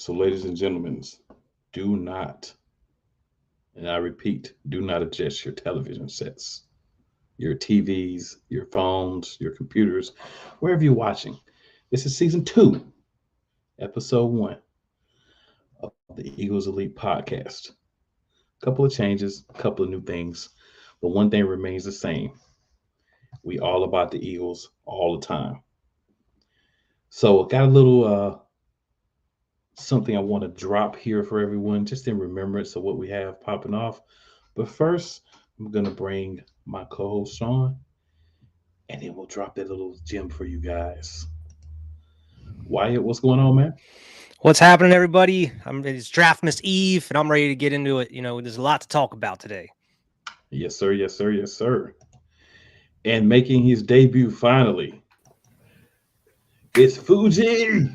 So, ladies and gentlemen, do not, and I repeat, do not adjust your television sets, your TVs, your phones, your computers, wherever you're watching. This is season 2, episode 1 of the Eagles Elite podcast. A couple of changes, a couple of new things, but one thing remains the same. We all about the Eagles all the time. So, got a little something I want to drop here for everyone, just in remembrance of what we have popping off. But first, I'm going to bring my co host, Sean, and then we'll drop that little gem for you guys. Wyatt, what's going on, man? What's happening, everybody? It's Draftmas Eve, and I'm ready to get into it. You know, there's a lot to talk about today. Yes, sir. Yes, sir. Yes, sir. And making his debut finally, it's Fuji.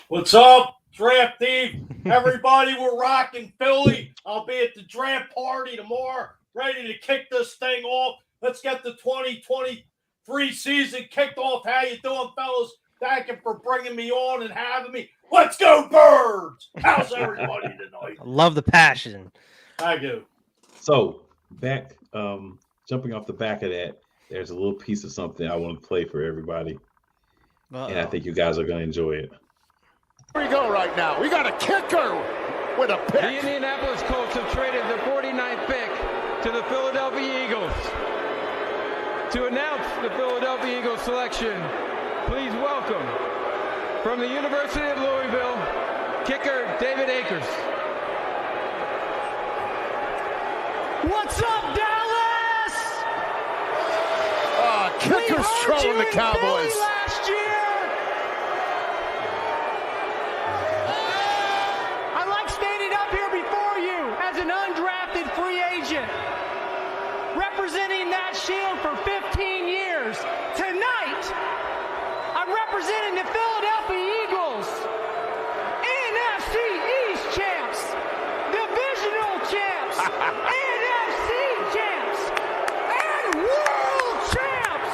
What's up, Draft Eve? Everybody, we're rocking Philly. I'll be at the draft party tomorrow, ready to kick this thing off. Let's get the 2023 season kicked off. How you doing, fellas? Thank you for bringing me on and having me. Let's go, Birds! How's everybody tonight? I love the passion. I do. So, back, jumping off the back of that, there's a little piece of something I want to play for everybody. And I think you guys are going to enjoy it. Here we go right now. We got a kicker with a pick. The Indianapolis Colts have traded their 49th pick to the Philadelphia Eagles. To announce the Philadelphia Eagles selection, please welcome, from the University of Louisville, kicker David Akers. What's up, Dallas? Kicker's trolling the Cowboys. Last year. I like standing up here before you as an undrafted free agent, representing that shield for 15 years. Tonight, I'm representing the Philadelphia Eagles, NFC East champs, divisional champs, NFC champs, and world champs.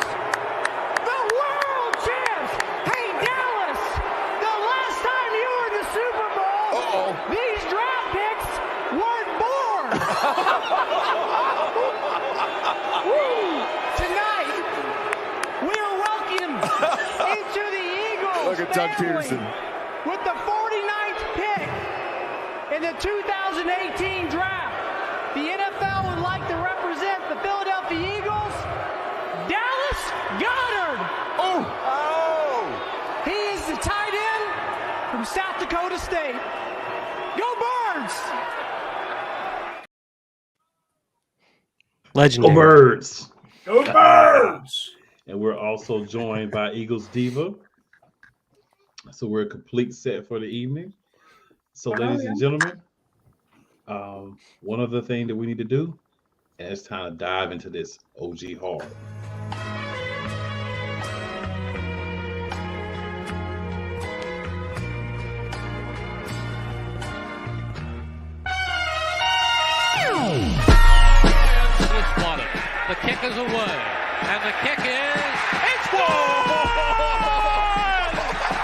The world champs. Hey, Dallas, the last time you were in the Super Bowl, these draft picks weren't born. Tonight, we are welcomed into the Eagles Look at Doug family Peterson. with the 49th pick in the 2018 draft. The NFL would like to represent the Philadelphia Eagles, Dallas Goddard. He is the tight end from South Dakota State. Go Birds! Go Legendary. Birds! Go Birds! And we're also joined by Eagles Diva. So we're a complete set for the evening. So, ladies and gentlemen, one other thing that we need to do, and it's time to dive into this OG hard. It's wanted. The kick is away. And the kick is... It's good!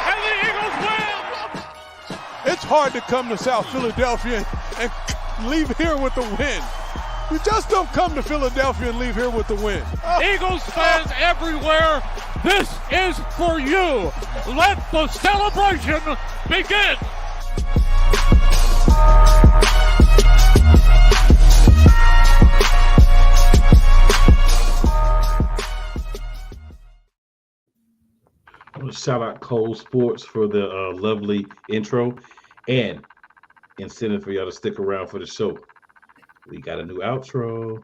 And the Eagles win! It's hard to come to South Philadelphia and leave here with the win. You just don't come to Philadelphia and leave here with the win. Eagles fans everywhere, this is for you. Let the celebration begin. I want to shout out Cole Sports for the lovely intro and incentive for y'all to stick around for the show. We got a new outro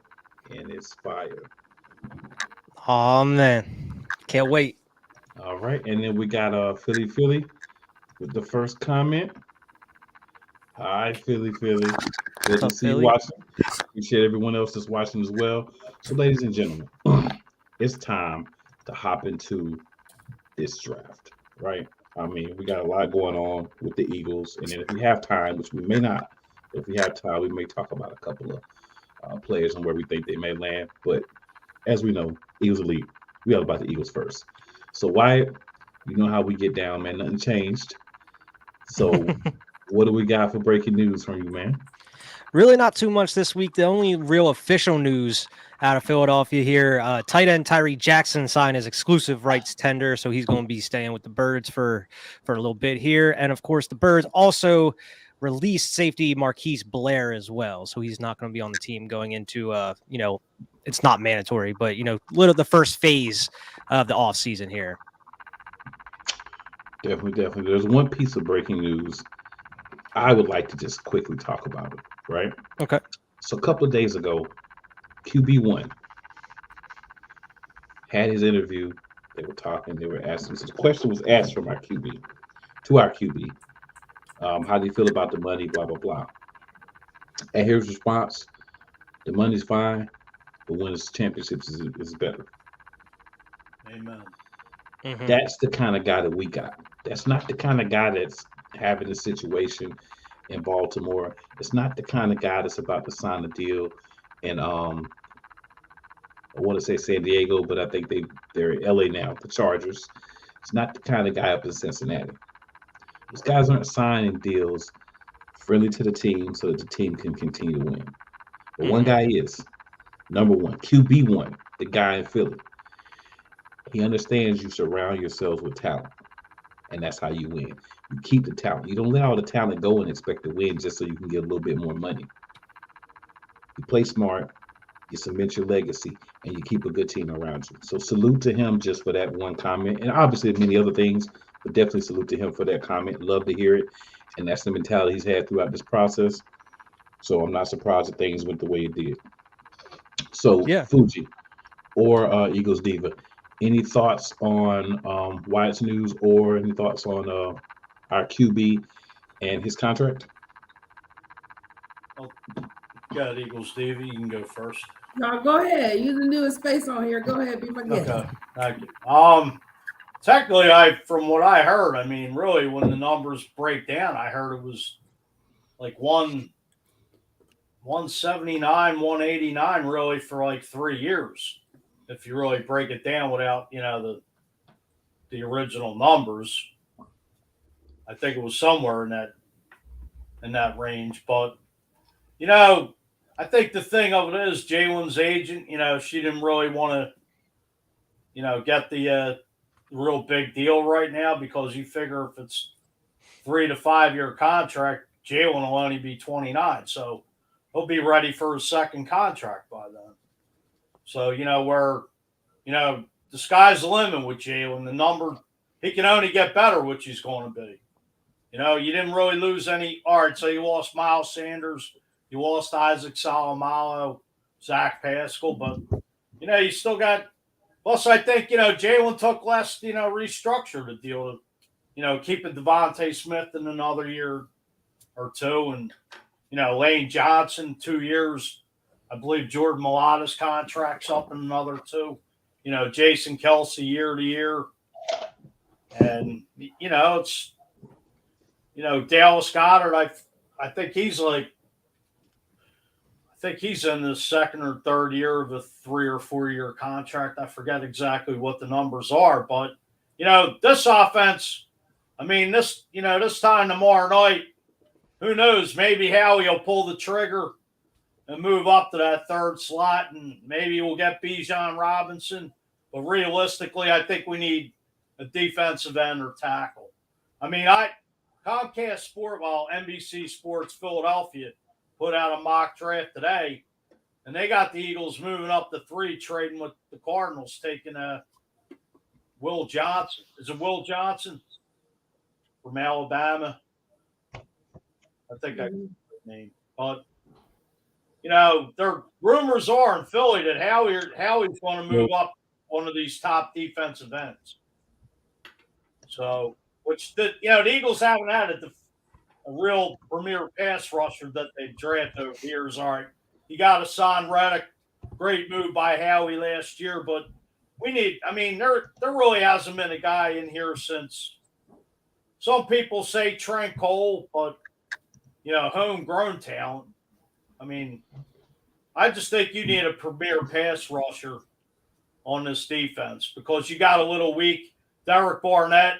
and it's fire. Oh, man. Can't wait. All right. And then we got Philly with the first comment. Hi, Philly. Good to up, see you Philly? watching. Appreciate everyone else that's watching as well. So, ladies and gentlemen, it's time to hop into this draft, right? I mean, we got a lot going on with the Eagles, and then if we have time, which we may not, if we have time, we may talk about a couple of players and where we think they may land. But as we know, Eagles Elite, we all about the Eagles first. So Wyatt, you know how we get down, man. Nothing changed. So What do we got for breaking news from you, man? Really not too much this week. The only real official news out of Philadelphia here, tight end Tyree Jackson signed his exclusive rights tender, so he's going to be staying with the Birds for a little bit here. And, of course, the Birds also released safety Marquise Blair as well, so he's not going to be on the team going into, it's not mandatory, but, the first phase of the offseason here. Definitely. There's one piece of breaking news I would like to just quickly talk about it, right? Okay. So a couple of days ago, QB1 had his interview. They were talking. They were asking. So the question was asked from our QB to our QB. How do you feel about the money? Blah, blah, blah. And his response: the money's fine, but winning championships is better. Amen. Mm-hmm. That's the kind of guy that we got. That's not the kind of guy that's having a situation in Baltimore. It's not the kind of guy that's about to sign a deal in I want to say San Diego, but I think they're in LA now, the Chargers. It's not the kind of guy up in Cincinnati. These guys aren't signing deals friendly to the team so that the team can continue to win. But one guy is number one, QB1, the guy in Philly. He understands you surround yourselves with talent, and that's how you win. You keep the talent. You don't let all the talent go and expect to win just so you can get a little bit more money. You play smart, you cement your legacy, and you keep a good team around you. So salute to him just for that one comment, and obviously many other things, but definitely salute to him for that comment. Love to hear it, and that's the mentality he's had throughout this process. So I'm not surprised that things went the way it did. So Yeah. Fuji or Eagles Diva, any thoughts on Wyatt's news or any thoughts on our QB and his contract? Got Eagles, Stevie. You can go first. No, go ahead. You the newest face on here. Go ahead, be my guest. Okay, thank you. Technically, from what I heard, I mean, really, when the numbers break down, I heard it was like 179, 189, really for like 3 years. If you really break it down without, the original numbers, I think it was somewhere in that range. But I think the thing of it is Jalen's agent, she didn't really want to, get the real big deal right now because you figure if it's 3 to 5 year contract, Jalen will only be 29. So he'll be ready for his second contract by then. So, the sky's the limit with Jalen. The number, he can only get better, which he's going to be. You didn't really lose any. All right, so you lost Miles Sanders. You lost Isaac Salomalo, Zach Pascal, but, you still got – plus, I think, Jalen took less, restructure the deal to, keeping Devontae Smith in another year or two and, Lane Johnson 2 years. I believe Jordan Mailata's contract's up in another 2. Jason Kelsey year to year. And, it's, Dallas Goedert, I think he's in the second or third year of a 3 or 4 year contract. I forget exactly what the numbers are, but this offense, I mean, this time tomorrow night, who knows? Maybe Howie will pull the trigger and move up to that third slot, and maybe we'll get Bijan Robinson. But realistically, I think we need a defensive end or tackle. I mean, Comcast NBC Sports Philadelphia put out a mock draft today, and they got the Eagles moving up to 3, trading with the Cardinals, taking Will Johnson. Is it Will Johnson from Alabama? I think that's his name. But, their rumors are in Philly that Howie's going to move up one of these top defensive ends. So, which the Eagles haven't had a real premier pass rusher that they've drafted over the years. All right, you got Hassan Reddick, great move by Howie last year, but there really hasn't been a guy in here since. Some people say Trent Cole, but homegrown talent. I mean, I just think you need a premier pass rusher on this defense because you got a little weak Derek Barnett.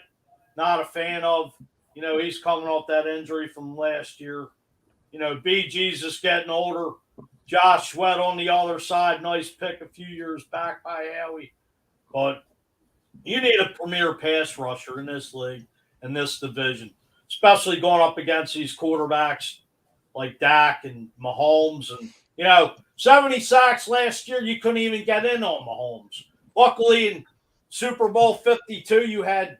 Not a fan of. You know, he's coming off that injury from last year. You know, BG's just getting older. Josh Sweat on the other side. Nice pick a few years back by Howie. But you need a premier pass rusher in this league, in this division, especially going up against these quarterbacks like Dak and Mahomes. And, you know, 70 sacks last year, you couldn't even get in on Mahomes. Luckily, in Super Bowl 52, you had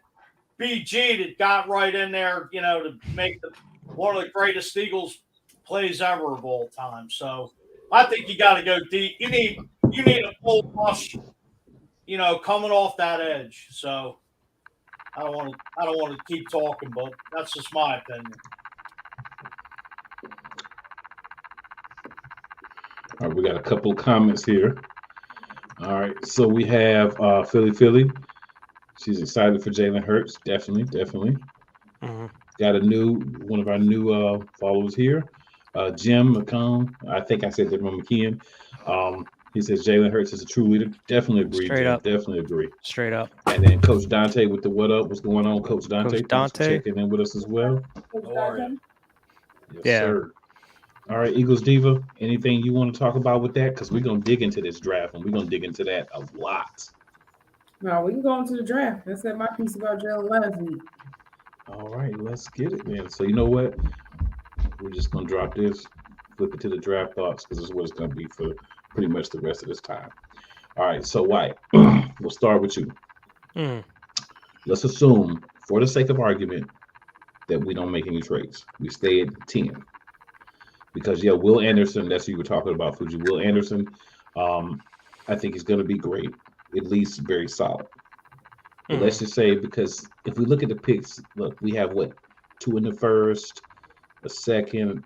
BG that got right in there, you know, to make one of the greatest Eagles plays ever of all time. So I think you got to go deep. You need a full rush, you know, coming off that edge. So I don't want to keep talking, but that's just my opinion. All right, we got a couple of comments here. All right, so we have Philly. She's excited for Jalen Hurts. Definitely. Got one of our new followers here, Jim McComb. I think I said that from McKeon. He says Jalen Hurts is a true leader. Definitely agree. Straight Jim. up. Definitely agree. Straight up. And then Coach Dante with the what up? What's going on, Coach Dante? Coach Dante. Thanks for checking in with us as well. Yes, sir. All right, Eagles Diva, anything you want to talk about with that? Because we're going to dig into this draft, and we're going to dig into that a lot. No, we can go into the draft. I said my piece about Jalen last week. All right, let's get it, man. So you know what? We're just going to drop this, flip it to the draft thoughts, because this is what it's going to be for pretty much the rest of this time. All right, so White, we'll start with you. Let's assume, for the sake of argument, that we don't make any trades. We stay at 10. Because, yeah, Will Anderson, that's who you were talking about, Fuji. Will Anderson, I think he's going to be great, at least very solid. But let's just say, because if we look at the picks, look, we have, 2 in the first, a second,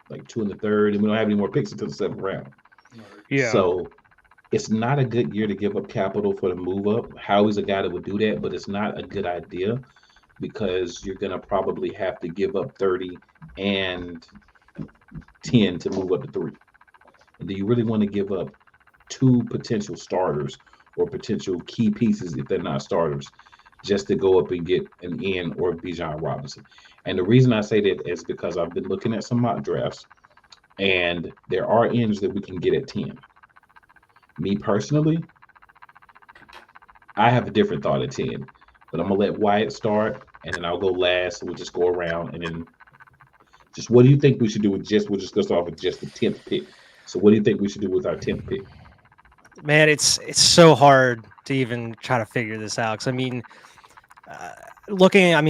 like 2 in the third, and we don't have any more picks until the 7th round. Yeah. So it's not a good year to give up capital for the move up. Howie's a guy that would do that, but it's not a good idea because you're going to probably have to give up 30 and 10 to move up to 3. And do you really want to give up 2 potential starters or potential key pieces if they're not starters just to go up and get an N or Bijan Robinson? And the reason I say that is because I've been looking at some mock drafts and there are ends that we can get at 10. Me personally, I have a different thought at 10, but I'm gonna let Wyatt start and then I'll go last. We'll just go around and then just what do you think we should do with we'll just go start with just the 10th pick. So what do you think we should do with our 10th pick? Man, it's so hard to even try to figure this out. Because I mean,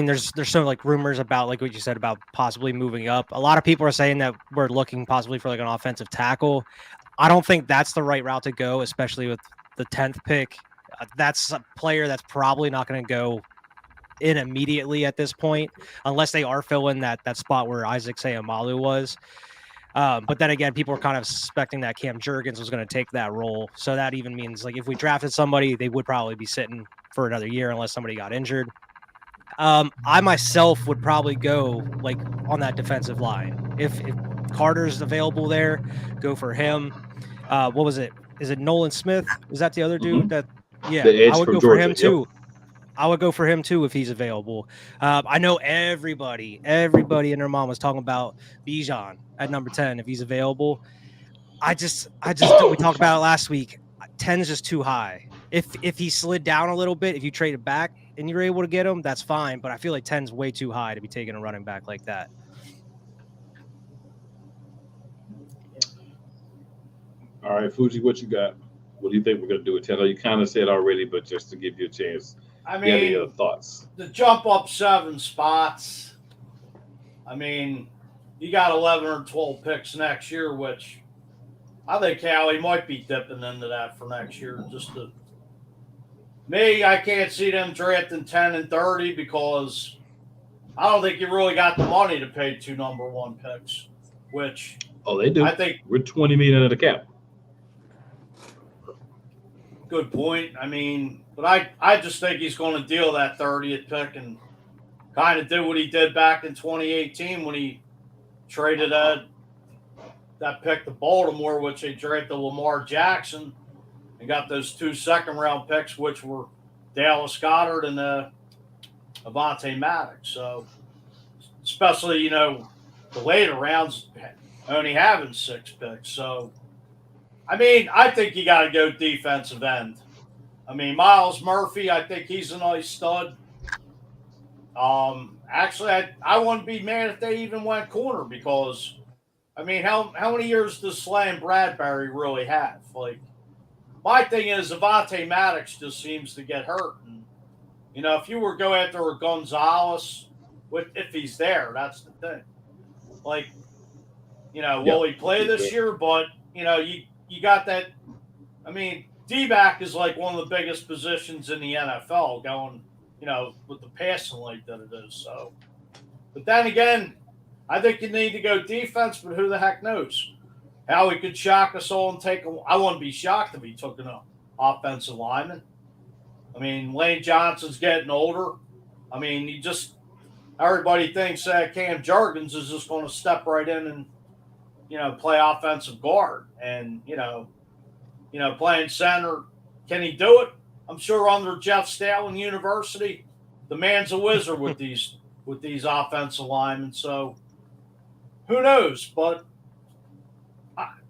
there's some like rumors about like what you said about possibly moving up. A lot of people are saying that we're looking possibly for like an offensive tackle. I don't think that's the right route to go, especially with the 10th pick. That's a player that's probably not going to go in immediately at this point, unless they are filling that spot where Isaac Seumalo was. But then again, people were kind of suspecting that Cam Jurgens was going to take that role. So that even means like if we drafted somebody, they would probably be sitting for another year unless somebody got injured. I myself would probably go like on that defensive line. If Carter's available there, go for him. What was it? Is it Nolan Smith? Is that the other dude? That yeah, I would go Georgia, for him too. Yep. I would go for him too if he's available. I know everybody and their mom was talking about Bijan at number 10 if he's available. I just we talked about it last week. 10 is just too high. If he slid down a little bit, if you traded back and you're able to get him, that's fine. But I feel like 10 is way too high to be taking a running back like that. All right, Fuji, what you got? What do you think we're going to do with 10? I know you kind of said already, but just to give you a chance. I You have any mean, other thoughts? the jump up 7 spots. I mean, you got 11 or 12 picks next year, which I think Howie might be dipping into that for next year. Me, I can't see them drafting 10 and 30 because I don't think you really got the money to pay 2 number 1 picks, which they do. I think we're 20 million under the cap. Good point. I mean, but I just think he's going to deal that 30th pick and kind of do what he did back in 2018 when he traded that pick to Baltimore, which they drafted Lamar Jackson and got those 2 second-round picks, which were Dallas Goedert and Avonte Maddox. So especially, the later rounds only having 6 picks. So, I think you got to go defensive end. Miles Murphy, I think he's a nice stud. Actually, I wouldn't be mad if they even went corner because, how many years does Slam Bradbury really have? My thing is, Avonte Maddox just seems to get hurt. And, if you were to go after a Gonzalez, if he's there, that's the thing. Will he play this year? But, you got that. D-back is like one of the biggest positions in the NFL going, with the passing league that it is. So, but then again, I think you need to go defense, but who the heck knows? How he could shock us all and I wouldn't be shocked if he took an offensive lineman. Lane Johnson's getting older. Everybody thinks that Cam Jurgens is just going to step right in and, play offensive guard. And, playing center, can he do it? I'm sure under Jeff Stalin University, the man's a wizard with these offensive linemen. So who knows? But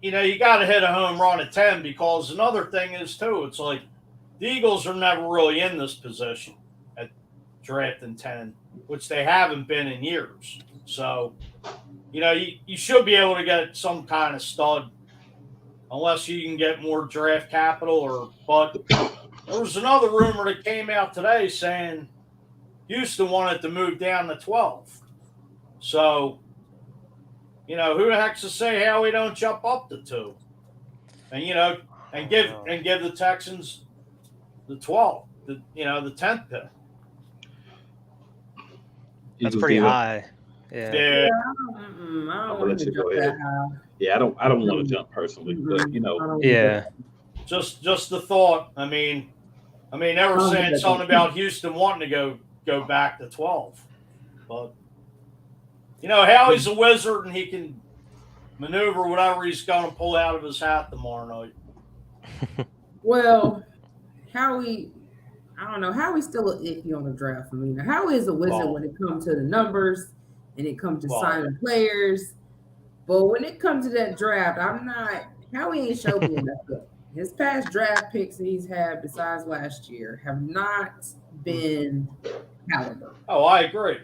you got to hit a home run at 10 because another thing is too. It's like the Eagles are never really in this position at drafting 10, which they haven't been in years. So you should be able to get some kind of stud. Unless you can get more draft capital, but there was another rumor that came out today saying Houston wanted to move down to 12. So, who the heck's to say how we don't jump up to 2? And and give the Texans the 12, the 10th pick. That's pretty high. Yeah. I don't want to jump that high. Yeah, I don't want to jump personally, but Yeah. Just the thought. They were saying something about Houston wanting to go back to 12. But Howie's a wizard and he can maneuver whatever he's going to pull out of his hat tomorrow night. Well, Howie, I don't know. Howie's still iffy on the draft for me. Howie is a wizard when it comes to the numbers and it comes to signing players. But when it comes to that draft, Howie ain't showed me enough good. His past draft picks that he's had besides last year have not been caliber. Oh, I agree.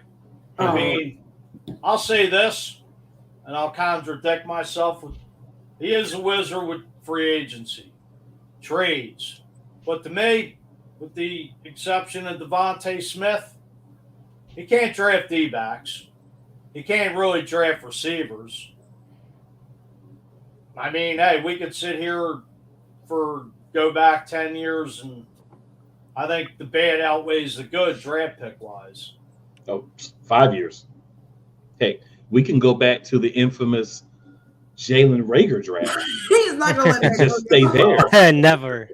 I'll say this, and I'll contradict myself. He is a wizard with free agency, trades. But to me, with the exception of Devontae Smith, he can't draft D-backs. He can't really draft receivers. Hey, we could sit here go back 10 years, and I think the bad outweighs the good draft pick-wise. Oh, 5 years. Hey, we can go back to the infamous Jalen Reagor draft. He's not going to let that just stay there. Never.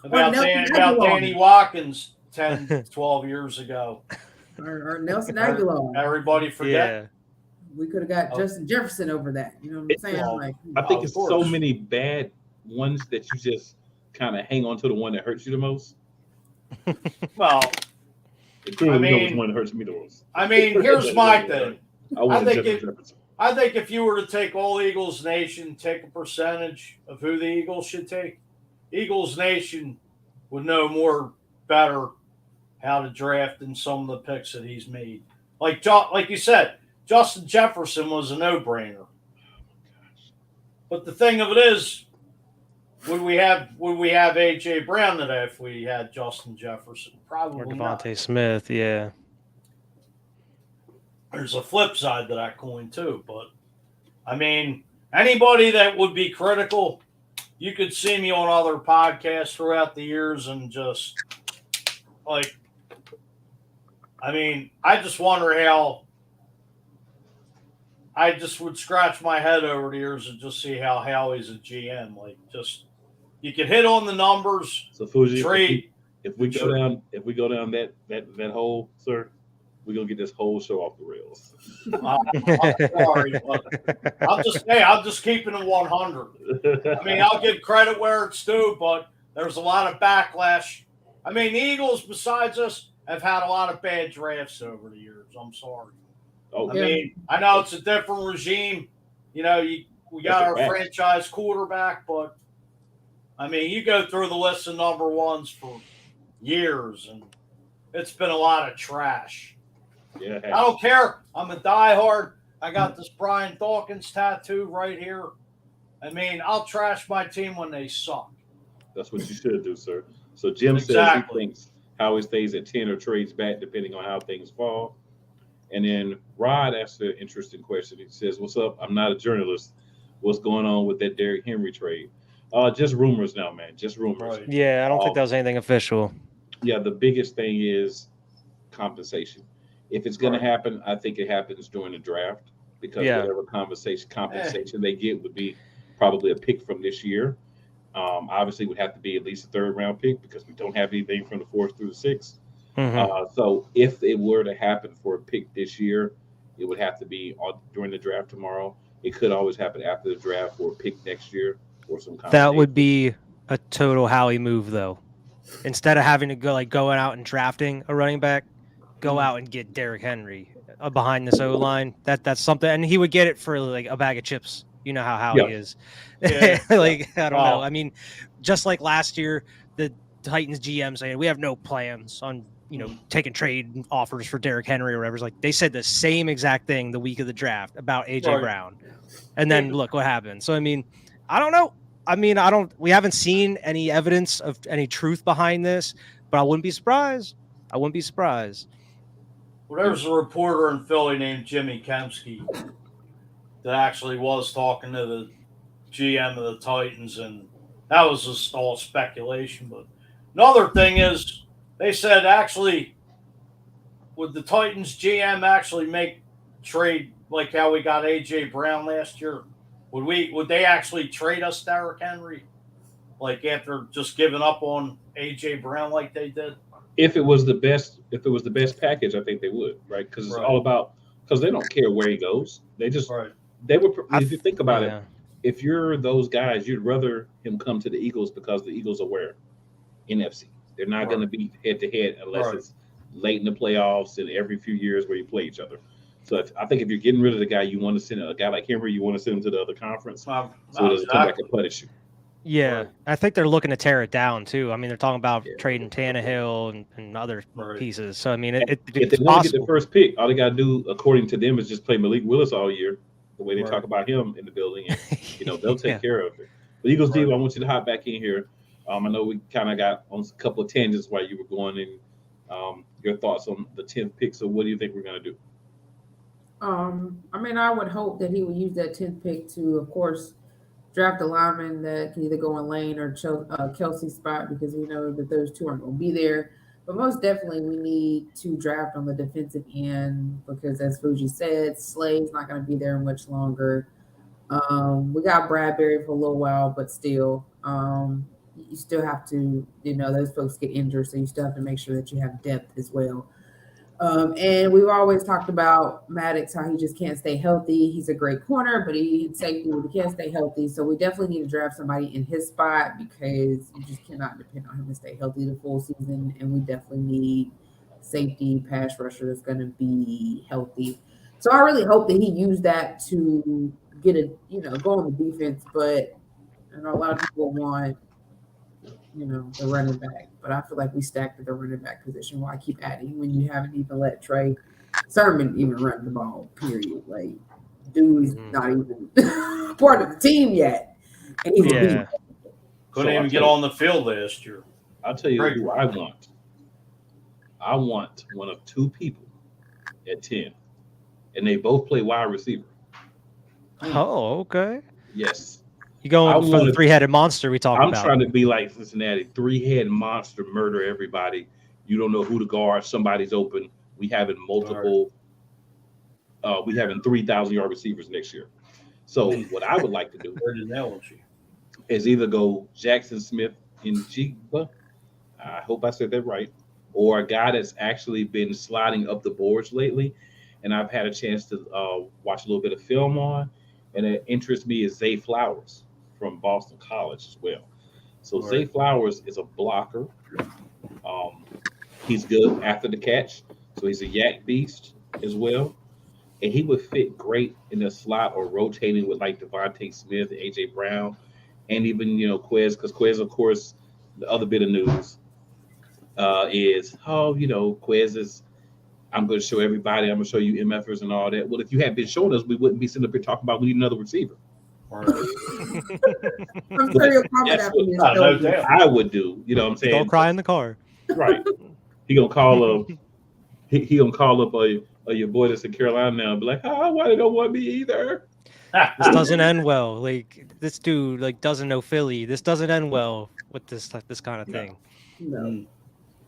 About Danny Watkins 10, 12 years ago. Or Nelson Aguilar. Everybody forget. Yeah. We could have got Justin Jefferson over that. You know what I'm saying? I think it's so many bad ones that you just kind of hang on to the one that hurts you the most. Well, which one that hurts me the most. Here's my thing. I think if you were to take all Eagles Nation, take a percentage of who the Eagles should take, Eagles Nation would know better how to draft than some of the picks that he's made. Like you said, Justin Jefferson was a no-brainer. But the thing of it is, would we have AJ Brown today if we had Justin Jefferson? Probably or not. Devontae Smith, yeah. There's a flip side to that coin too, but anybody that would be critical, you could see me on other podcasts throughout the years and just I just wonder how. I just would scratch my head over the years and just see how Howie's a GM. You can hit on the numbers. So Fuji, trade. If we go down that hole, sir, we're gonna get this whole show off the rails. I'm sorry, but I'm just keeping it 100. I'll give credit where it's due, but there's a lot of backlash. The Eagles, besides us, have had a lot of bad drafts over the years. I'm sorry. Oh, I mean, I know it's a different regime. You know, we got our franchise quarterback, but I mean, you go through the list of number ones for years, and it's been a lot of trash. Yeah, I don't care. I'm a diehard. I got this Brian Dawkins tattoo right here. I mean, I'll trash my team when they suck. That's what you should do, sir. So Jim says he thinks Howie stays at 10 or trades back depending on how things fall. And then Rod asked an interesting question. He says, "What's up? I'm not a journalist. What's going on with that Derrick Henry trade?" Just rumors now, man. Just rumors. Right. Yeah, I don't think that was anything official. Yeah, the biggest thing is compensation. If it's going to happen, I think it happens during the draft because whatever compensation they get would be probably a pick from this year. Obviously, it would have to be at least a third-round pick because we don't have anything from the 4th through the 6th. So if it were to happen for a pick this year, it would have to be during the draft tomorrow. It could always happen after the draft for a pick next year or some kind. That would be a total Howie move, though. Instead of having to going out and drafting a running back, go out and get Derrick Henry behind this O line. That's something, and he would get it for like a bag of chips. You know how Howie is. I don't know. I mean, just like last year, the Titans GM saying we have no plans on taking trade offers for Derrick Henry or whatever. It's like they said the same exact thing the week of the draft about AJ Brown, and then look what happened. So I mean, I don't know. I mean, we haven't seen any evidence of any truth behind this, but I wouldn't be surprised. Well, there's a reporter in Philly named Jimmy Kemsky that actually was talking to the GM of the Titans, and that was just all speculation. But another thing is, they said actually, would the Titans GM actually make trade like how we got AJ Brown last year? Would they actually trade us Derrick Henry, like after just giving up on AJ Brown like they did? If it was the best package, I think they would, right? Because it's all about they don't care where he goes. They just they would. If you think about it, if you're those guys, you'd rather him come to the Eagles because the Eagles are where NFC. They're not going to be head to head unless it's late in the playoffs and every few years where you play each other. So I think if you're getting rid of the guy, you want to send a guy like Henry, you want to send him to the other conference so it doesn't come back and punish you. Yeah, I think they're looking to tear it down too. I mean, they're talking about trading Tannehill and other pieces. So I mean, if they want to get the first pick, all they got to do, according to them, is just play Malik Willis all year. The way they talk about him in the building, and they'll take care of it. But Eagles, Steve, I want you to hop back in here. I know we kind of got on a couple of tangents while you were going in. Your thoughts on the 10th pick. So what do you think we're going to do? I mean, I would hope that he would use that 10th pick to, of course, draft a lineman that can either go in Lane or Kelsey's spot because we know that those two aren't going to be there. But most definitely, we need to draft on the defensive end because, as Fuji said, Slade's not going to be there much longer. We got Bradbury for a little while, but still, you still have to, those folks get injured, so you still have to make sure that you have depth as well. And we've always talked about Maddox, how he just can't stay healthy. He's a great corner, but he's safety, but he can't stay healthy. So we definitely need to draft somebody in his spot because you just cannot depend on him to stay healthy the full season. And we definitely need safety, pass rusher that's going to be healthy. So I really hope that he used that to get go on the defense. But a lot of people want, the running back. But I feel like we stacked at the running back position. Why keep adding when you haven't even let Trey Sermon even run the ball, period. Like, dude's not even part of the team yet. And he's couldn't even get on the field last year. I'll tell you who I want. I want one of two people at 10, and they both play wide receiver. Oh, okay. Yes. You going for the three-headed monster we talked about? I'm trying to be like Cincinnati, three-headed monster, murder everybody. You don't know who to guard. Somebody's open. We having multiple. We having 3,000-yard receivers next year. So what I would like to do is either go Jackson Smith in Jigba. I hope I said that right. Or a guy that's actually been sliding up the boards lately, and I've had a chance to watch a little bit of film on, and it interests me is Zay Flowers from Boston College as well. So Zay Flowers is a blocker. He's good after the catch, so he's a yak beast as well. And he would fit great in the slot or rotating with like Devontae Smith, AJ Brown, and even Quez, because Quez, of course, the other bit of news is Quez is. I'm going to show everybody. I'm going to show you MFers and all that. Well, if you had been showing us, we wouldn't be sitting up here talking about we need another receiver. I'm sure you'll comment after this. No doubt. I would do. You know what I'm saying? Don't cry in the car. Right. He gonna call up. He gonna call up your boy that's in Carolina now and be like, why they don't want me either? This doesn't end well. Like this dude doesn't know Philly. This doesn't end well with this kind of thing. No.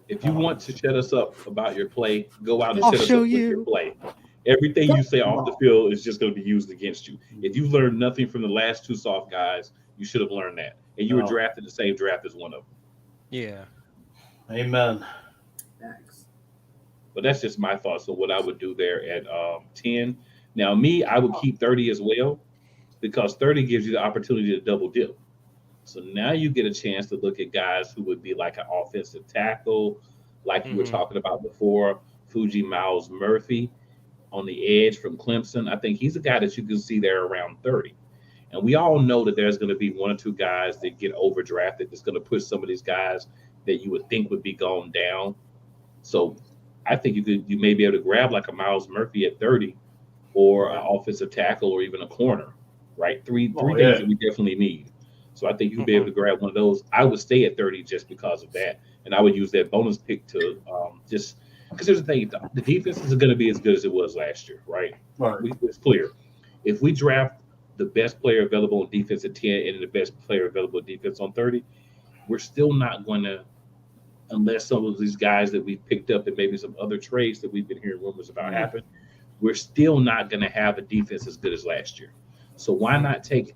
If you want to shut us up about your play, go out and I'll shut us show up with you. your play. Everything you say off the field is just going to be used against you. If you've learned nothing from the last two soft guys, you should have learned that. And you were drafted the same draft as one of them. Yeah. Amen. Thanks. But that's just my thoughts on what I would do there at 10. Now, I would keep 30 as well, because 30 gives you the opportunity to double dip. So now you get a chance to look at guys who would be like an offensive tackle, like you were talking about before, Fuji Miles Murphy on the edge from Clemson. I think he's a guy that you can see there around 30. And we all know that there's going to be one or two guys that get overdrafted that's going to push some of these guys that you would think would be going down. So I think you may be able to grab like a Miles Murphy at 30, or an offensive tackle, or even a corner, right? Three things that we definitely need. So I think you'd be able to grab one of those. I would stay at 30 just because of that. And I would use that bonus pick to just because there's the thing, the defense is going to be as good as it was last year, right? It's clear. If we draft the best player available on defense at 10 and the best player available on defense on 30, we're still not going to, unless some of these guys that we picked up and maybe some other trades that we've been hearing rumors about happen, we're still not going to have a defense as good as last year. So why not take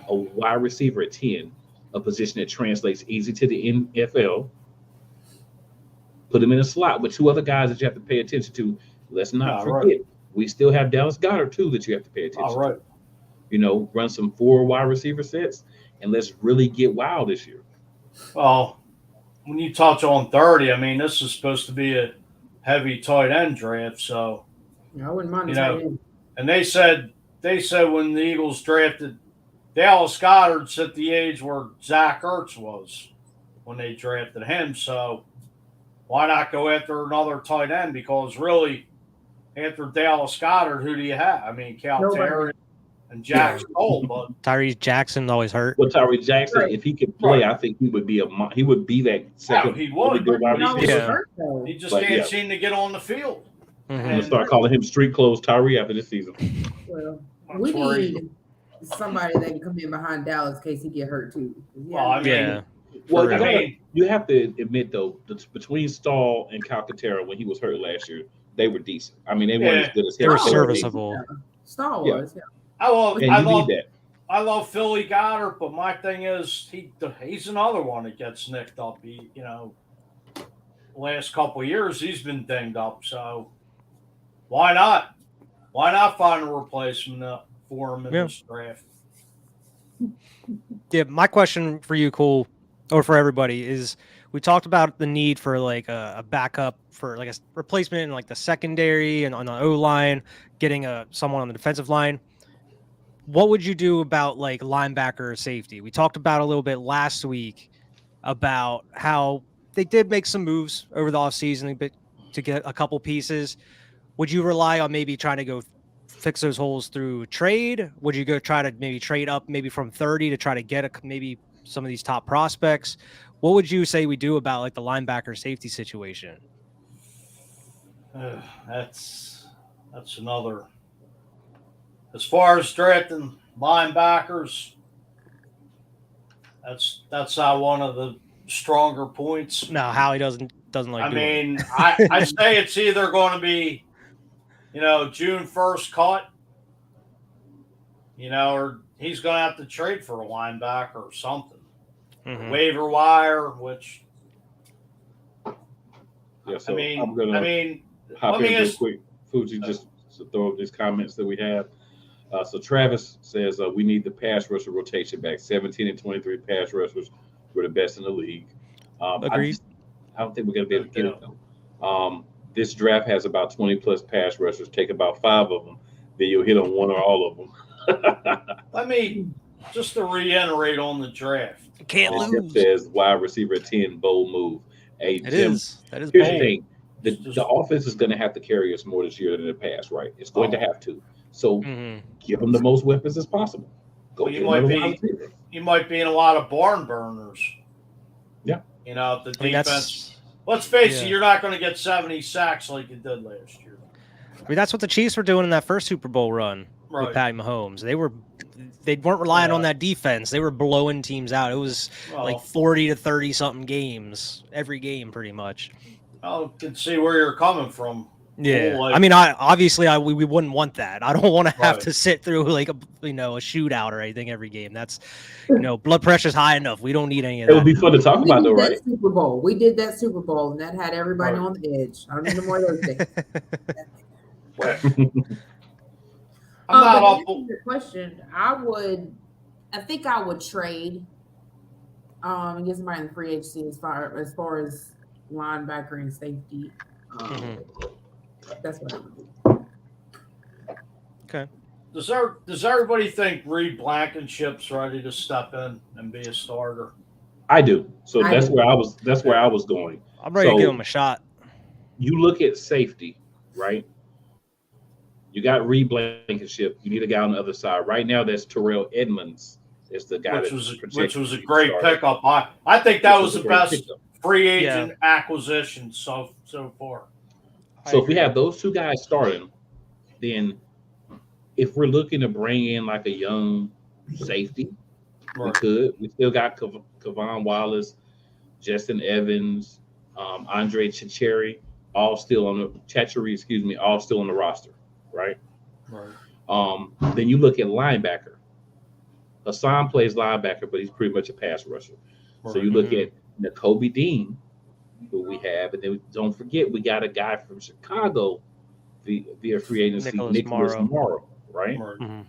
a wide receiver at 10, a position that translates easy to the NFL, put him in a slot with two other guys that you have to pay attention to. Let's not forget, we still have Dallas Goedert too that you have to pay attention to. Run some 4 wide receiver sets, and let's really get wild this year. Well, when you touch on 30, I mean, this is supposed to be a heavy tight end draft, so I wouldn't mind tight end. And they said when the Eagles drafted Dallas Goedert's at the age where Zach Ertz was when they drafted him. So why not go after another tight end? Because really, after Dallas Goedert, who do you have? I mean, Terry and Jackson Cole. But Tyrese Jackson always hurt. Well, Tyrese Jackson, if he could play, I think he would be that second. He would. He just can't seem to get on the field. I'm going to start calling him street clothes Tyree after this season. Well, we need somebody that can come in behind Dallas in case he get hurt too. You have to admit though, between Stahl and Calcaterra when he was hurt last year, they were decent. I mean, they weren't as good as him. They were serviceable. Stahl was. I love Philly Goddard, but my thing is he's another one that gets nicked up. Last couple of years he's been dinged up. So why not? Why not find a replacement for him in this draft? Yeah, my question for you, Cole, or for everybody, is we talked about the need for like a backup for like a replacement in like the secondary and on the O line, getting someone on the defensive line. What would you do about like linebacker or safety? We talked about a little bit last week about how they did make some moves over the offseason to get a couple pieces. Would you rely on maybe trying to go fix those holes through trade? Would you go try to maybe trade up maybe from 30 to try to get maybe some of these top prospects? What would you say we do about like the linebacker safety situation? That's another. As far as drafting linebackers, that's one of the stronger points. No, Howie doesn't like. I mean, I say it's either going to be, June 1st cut, or he's going to have to trade for a linebacker or something. Waiver wire, which. Yeah, so I mean, I'm going to hop in real quick, Fuji, just to throw up these comments that we have. So Travis says we need the pass rusher rotation back. 17 and 23 pass rushers were the best in the league. Agreed. I don't think we're going to be able to get it though. This draft has about 20 plus pass rushers. Take about 5 of them, then you'll hit on one or all of them. I mean, just to reiterate on the draft, You can't lose. Says wide receiver 10, bold move. Hey, That Jim, is here's bold. the thing. The offense is going to have to carry us more this year than in the past, right? It's going to have to. So give them the most weapons as possible. Go you might be in a lot of barn burners. Yeah. You know, the defense. Let's face it, you're not going to get 70 sacks like you did last year. I mean, that's what the Chiefs were doing in that first Super Bowl run with Patty Mahomes. They weren't relying on that defense. They were blowing teams out. It was like 40 to 30 something games every game, pretty much. I can see where you're coming from. Yeah, I mean, we wouldn't want that. I don't want to have to sit through like a shootout or anything every game. That's blood pressure's high enough. We don't need any of that. It would be fun to talk about though, right? Super Bowl. We did that Super Bowl, and that had everybody on the edge. I don't need no more of those things. I'm not awful. Your question, I think I would trade and get somebody in the free agency as far as linebacker and safety. That's what I would do. Okay. Does everybody think Reed Blankenship's ready to step in and be a starter? I do. So that's where I was going. I'm ready to give him a shot. You look at safety, right? You got Reed Blankenship. You need a guy on the other side. Right now, that's Terrell Edmonds. Is the guy which was a great pickup. I think that was the best free agent acquisition so far. So if we have those two guys starting, then if we're looking to bring in like a young safety, we could. We still got Kavon Wallace, Justin Evans, Andre Chacheri, all still on the roster, right? Right. Then you look at linebacker. Hassan plays linebacker, but he's pretty much a pass rusher. Right. So you look at Nakobe Dean, who we have, and then don't forget we got a guy from Chicago via free agency, Nicholas Morrow, right? Mm-hmm.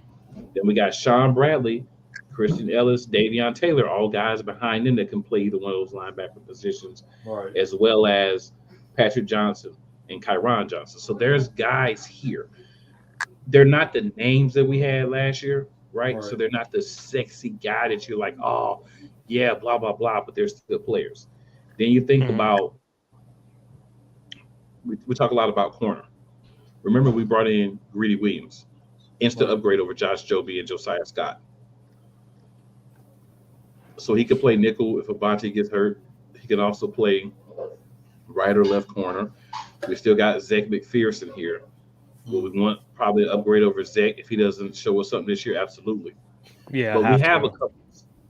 Then we got Sean Bradley, Christian Ellis, Davion Taylor, all guys behind them that can play either one of those linebacker positions, as well as Patrick Johnson and Kyron Johnson. So there's guys here. They're not the names that we had last year, right? So they're not the sexy guy that you're like, oh, yeah, blah, blah, blah, but they're still players. Then you think about, we talk a lot about corner. Remember, we brought in Greedy Williams, instant upgrade over Josh Joby and Josiah Scott. So he could play nickel if Avante gets hurt. He can also play right or left corner. We still got Zach McPherson here. But we want probably an upgrade over Zach if he doesn't show us something this year. Absolutely. Yeah. But we have a couple.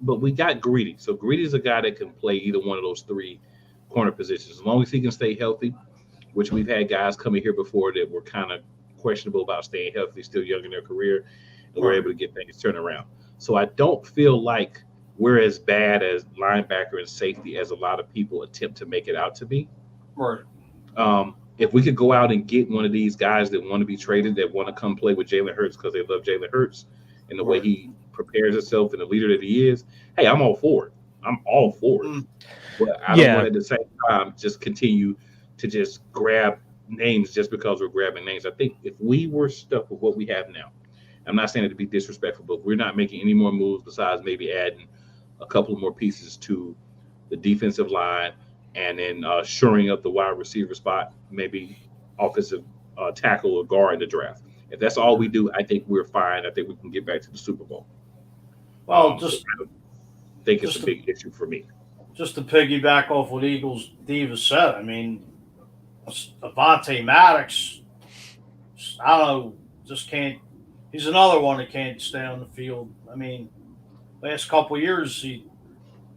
But we got Greedy. So Greedy's a guy that can play either one of those 3 corner positions. As long as he can stay healthy, which we've had guys coming here before that were kind of questionable about staying healthy, still young in their career, and we're able to get things turned around. So I don't feel like we're as bad as linebacker and safety as a lot of people attempt to make it out to be. Right. If we could go out and get one of these guys that want to be traded, that want to come play with Jalen Hurts because they love Jalen Hurts and the way he prepares himself and the leader that he is, hey, I'm all for it. I'm all for it. But I don't want at the same time just continue to just grab names just because we're grabbing names. I think if we were stuck with what we have now, I'm not saying it to be disrespectful, but we're not making any more moves besides maybe adding a couple of more pieces to the defensive line and then shoring up the wide receiver spot, maybe offensive tackle or guard in the draft. If that's all we do, I think we're fine. I think we can get back to the Super Bowl. Well, so I think it's a big issue for me. Just to piggyback off what Eagles Diva said, I mean, Avante Maddox, I don't know, just can't. He's another one that can't stay on the field. I mean, last couple of years he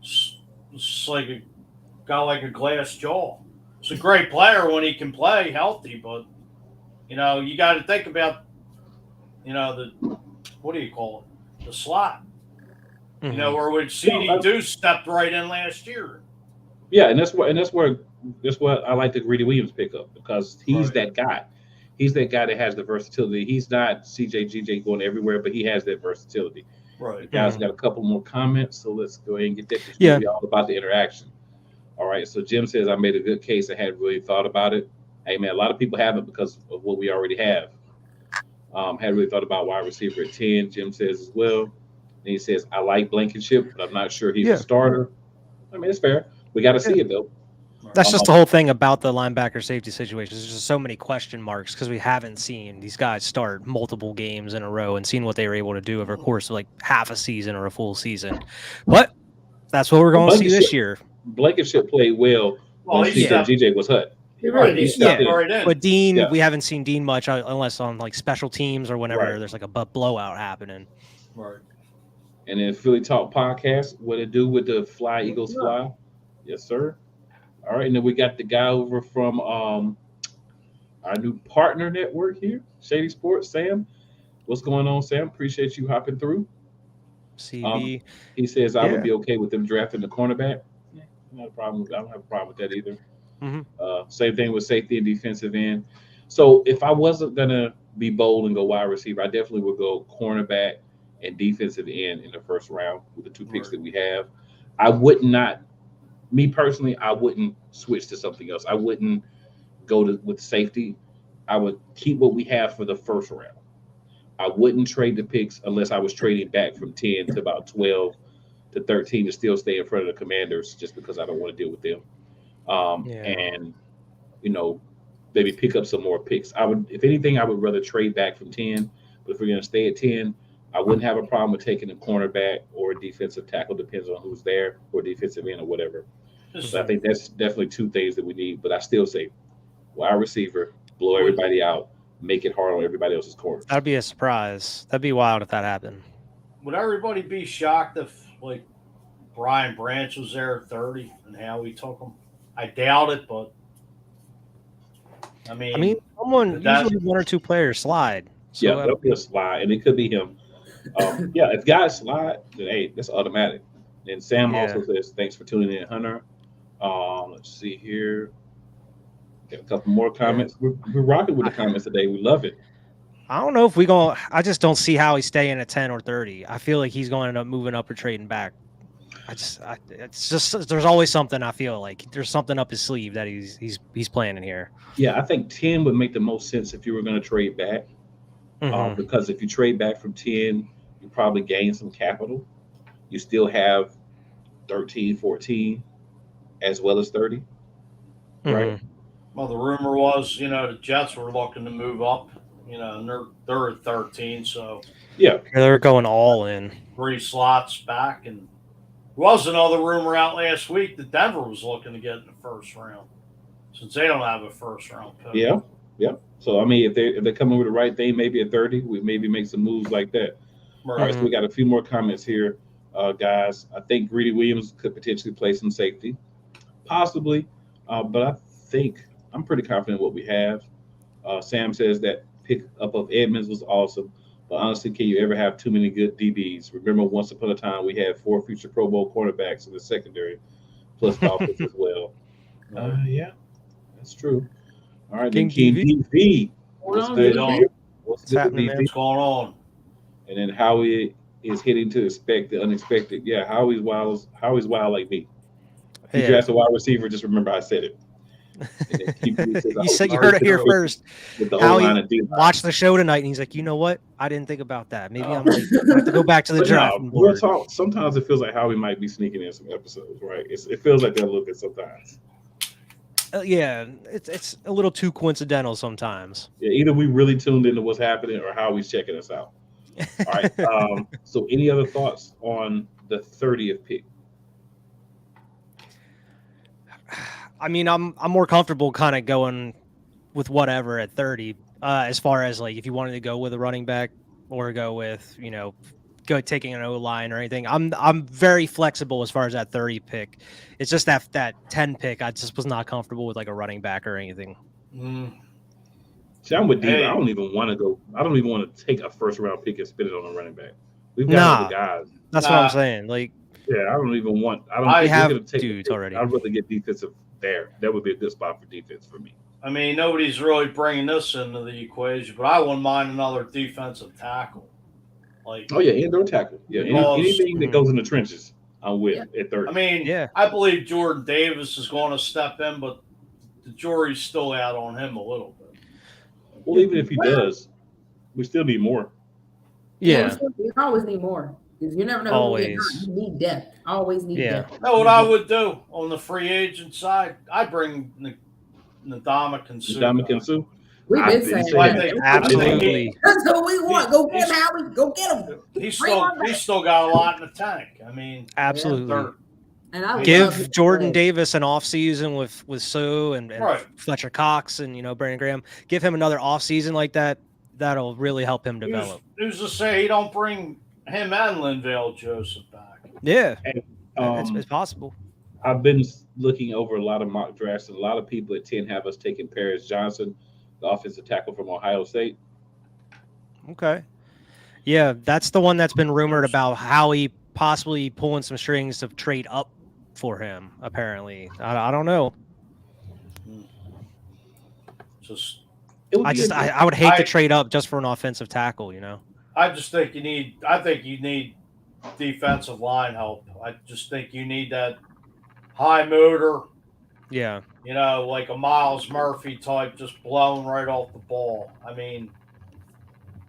was like got like a glass jaw. He's a great player when he can play healthy, but you got to think about, what do you call it, the slot. Mm-hmm. Where when CD Deuce stepped right in last year. Yeah, and that's what I like the Greedy Williams pickup, because he's that guy. He's that guy that has the versatility. He's not CJ going everywhere, but he has that versatility. Right. The guys got a couple more comments, so let's go ahead and get that. It's all about the interaction. All right. So Jim says I made a good case. I hadn't really thought about it. Hey man, a lot of people haven't because of what we already have. Hadn't really thought about wide receiver at 10. Jim says as well. And he says I like Blankenship, but I'm not sure he's a starter. I mean, it's fair. We got to see it though. That's just the whole thing about the linebacker safety situation. There's just so many question marks because we haven't seen these guys start multiple games in a row and seen what they were able to do over the course of like half a season or a full season. But that's what we're going to see this year. Blankenship played well when GJ was hurt. But Dean, we haven't seen Dean much unless on like special teams or whenever there's like a blowout happening. Right. And then Philly Talk Podcast, what it do with the Fly Eagles Fly? Yes, sir. All right, and then we got the guy over from our new partner network here, Shady Sports, Sam. What's going on, Sam? Appreciate you hopping through. CB. He says I would be okay with them drafting the cornerback. Yeah, not a problem. I don't have a problem with that either. Mm-hmm. Same thing with safety and defensive end. So if I wasn't gonna be bold and go wide receiver, I definitely would go cornerback and defensive end in the first round with the two picks that we have. I would not. Me personally, I wouldn't switch to something else. I wouldn't go with safety. I would keep what we have for the first round. I wouldn't trade the picks unless I was trading back from 10 to about 12 to 13 to still stay in front of the Commanders just because I don't want to deal with them. And, maybe pick up some more picks. I would, if anything, I would rather trade back from 10. But if we're going to stay at 10, I wouldn't have a problem with taking a cornerback or a defensive tackle, depends on who's there, or defensive end or whatever. So I think that's definitely two things that we need. But I still say wide receiver, blow everybody out, make it hard on everybody else's corners. That'd be a surprise. That'd be wild if that happened. Would everybody be shocked if, like, Brian Branch was there at 30 and how he took him? I doubt it, but I mean, someone usually one or two players slide. So, that'll be a slide, and it could be him. If guys slide, then hey, that's automatic. And Sam also says, "Thanks for tuning in, Hunter." Let's see here. Got a couple more comments. We're rocking with the comments today. We love it. I don't know if I just don't see how he's staying at 10 or 30. I feel like he's going to end up moving up or trading back. It's just there's always something. I feel like there's something up his sleeve that he's planning here. Yeah, I think 10 would make the most sense if you were going to trade back. Because if you trade back from 10, you probably gain some capital. You still have 13, 14, as well as 30, right? Well, the rumor was, the Jets were looking to move up, and they're at 13, so they're going all in 3 slots back. And there was another rumor out last week that Denver was looking to get in the first round, since they don't have a first round pick. Yeah. So I mean, if they're coming with the right thing, maybe at 30, we maybe make some moves like that. All right, so we got a few more comments here, guys. I think Greedy Williams could potentially play some safety, possibly, but I think I'm pretty confident in what we have. Sam says that pick up of Edmonds was awesome, but honestly, can you ever have too many good DBs? Remember, once upon a time, we had 4 future Pro Bowl cornerbacks in the secondary, plus Dolphins as well. Yeah, that's true. All right, then King DV. What's good? What's going on? And then Howie is hitting to expect the unexpected. Yeah, Howie's wild like me. If you draft a wide receiver, just remember I said it. You said you heard it here first. Howie watched the show tonight, and he's like, you know what? I didn't think about that. Maybe I have to go back to the draft. Sometimes it feels like Howie might be sneaking in some episodes, right? It feels like that a little bit sometimes. It's a little too coincidental sometimes. Yeah, either we really tuned into what's happening or Howie's checking us out. All right. So any other thoughts on the 30th pick? I mean, I'm more comfortable kind of going with whatever at 30, as far as like if you wanted to go with a running back or go with, go taking an O-line or anything. I'm very flexible as far as that 30 pick. It's just that 10 pick, I just was not comfortable with like a running back or anything. See, I'm with Dave. I don't even want to take a first round pick and spit it on a running back. We've got other guys. That's what I'm saying. Like, I don't even want. I have dudes already. I'd rather get defensive there. That would be a good spot for defense for me. I mean, nobody's really bringing this into the equation, but I wouldn't mind another defensive tackle. Like, indoor tackle. Yeah, anything that goes in the trenches. I'm with at 30. I mean, I believe Jordan Davis is going to step in, but the jury's still out on him a little bit. Well, even if he does, we still need more. Yeah. We always need more. Because you never know always. You need depth. Always need depth. Know what I would do on the free agent side? I bring Ndamukong Suh. Ndamukong Suh. We've been saying that. Absolutely. That's what we want. Go get him, Howie. Go get him. He's still got a lot in the tank. I mean, absolutely. And I give Jordan Davis an off season with Suh and Fletcher Cox and Brandon Graham. Give him another off season like that. That'll really help him develop. Who's to say he don't bring him and Linval Joseph back? Yeah, it's possible. I've been looking over a lot of mock drafts, and a lot of people at 10 have us taking Paris Johnson, the offensive tackle from Ohio State. Okay. Yeah, that's the one that's been rumored about Howie possibly pulling some strings to trade up for him, apparently. I don't know. I would hate to trade up just for an offensive tackle, I just think you need defensive line help. I just think you need that high motor. Yeah. Like a Miles Murphy type, just blowing right off the ball. I mean,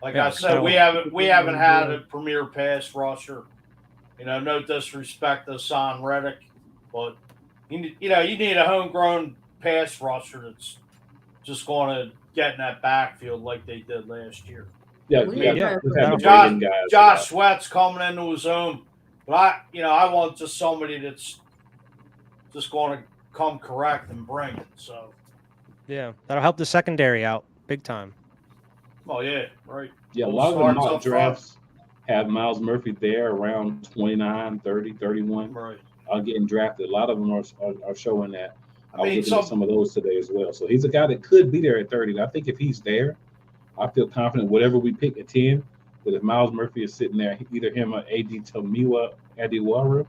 I said, we haven't had a premier pass rusher. No disrespect to Son Reddick, but you need a homegrown pass rusher that's just going to get in that backfield like they did last year. Josh Sweat's coming into his own, but I want just somebody that's just going to come correct and bring it. So yeah, that'll help the secondary out big time. Oh yeah, right. Yeah, a lot of the mock drafts have Miles Murphy there around 29, 30, 31. Right. Getting drafted. A lot of them are showing that. I was looking at some of those today as well. So he's a guy that could be there at 30. And I think if he's there, I feel confident whatever we pick at 10, that if Miles Murphy is sitting there, either him or A.D. Tomiwa Adiwara.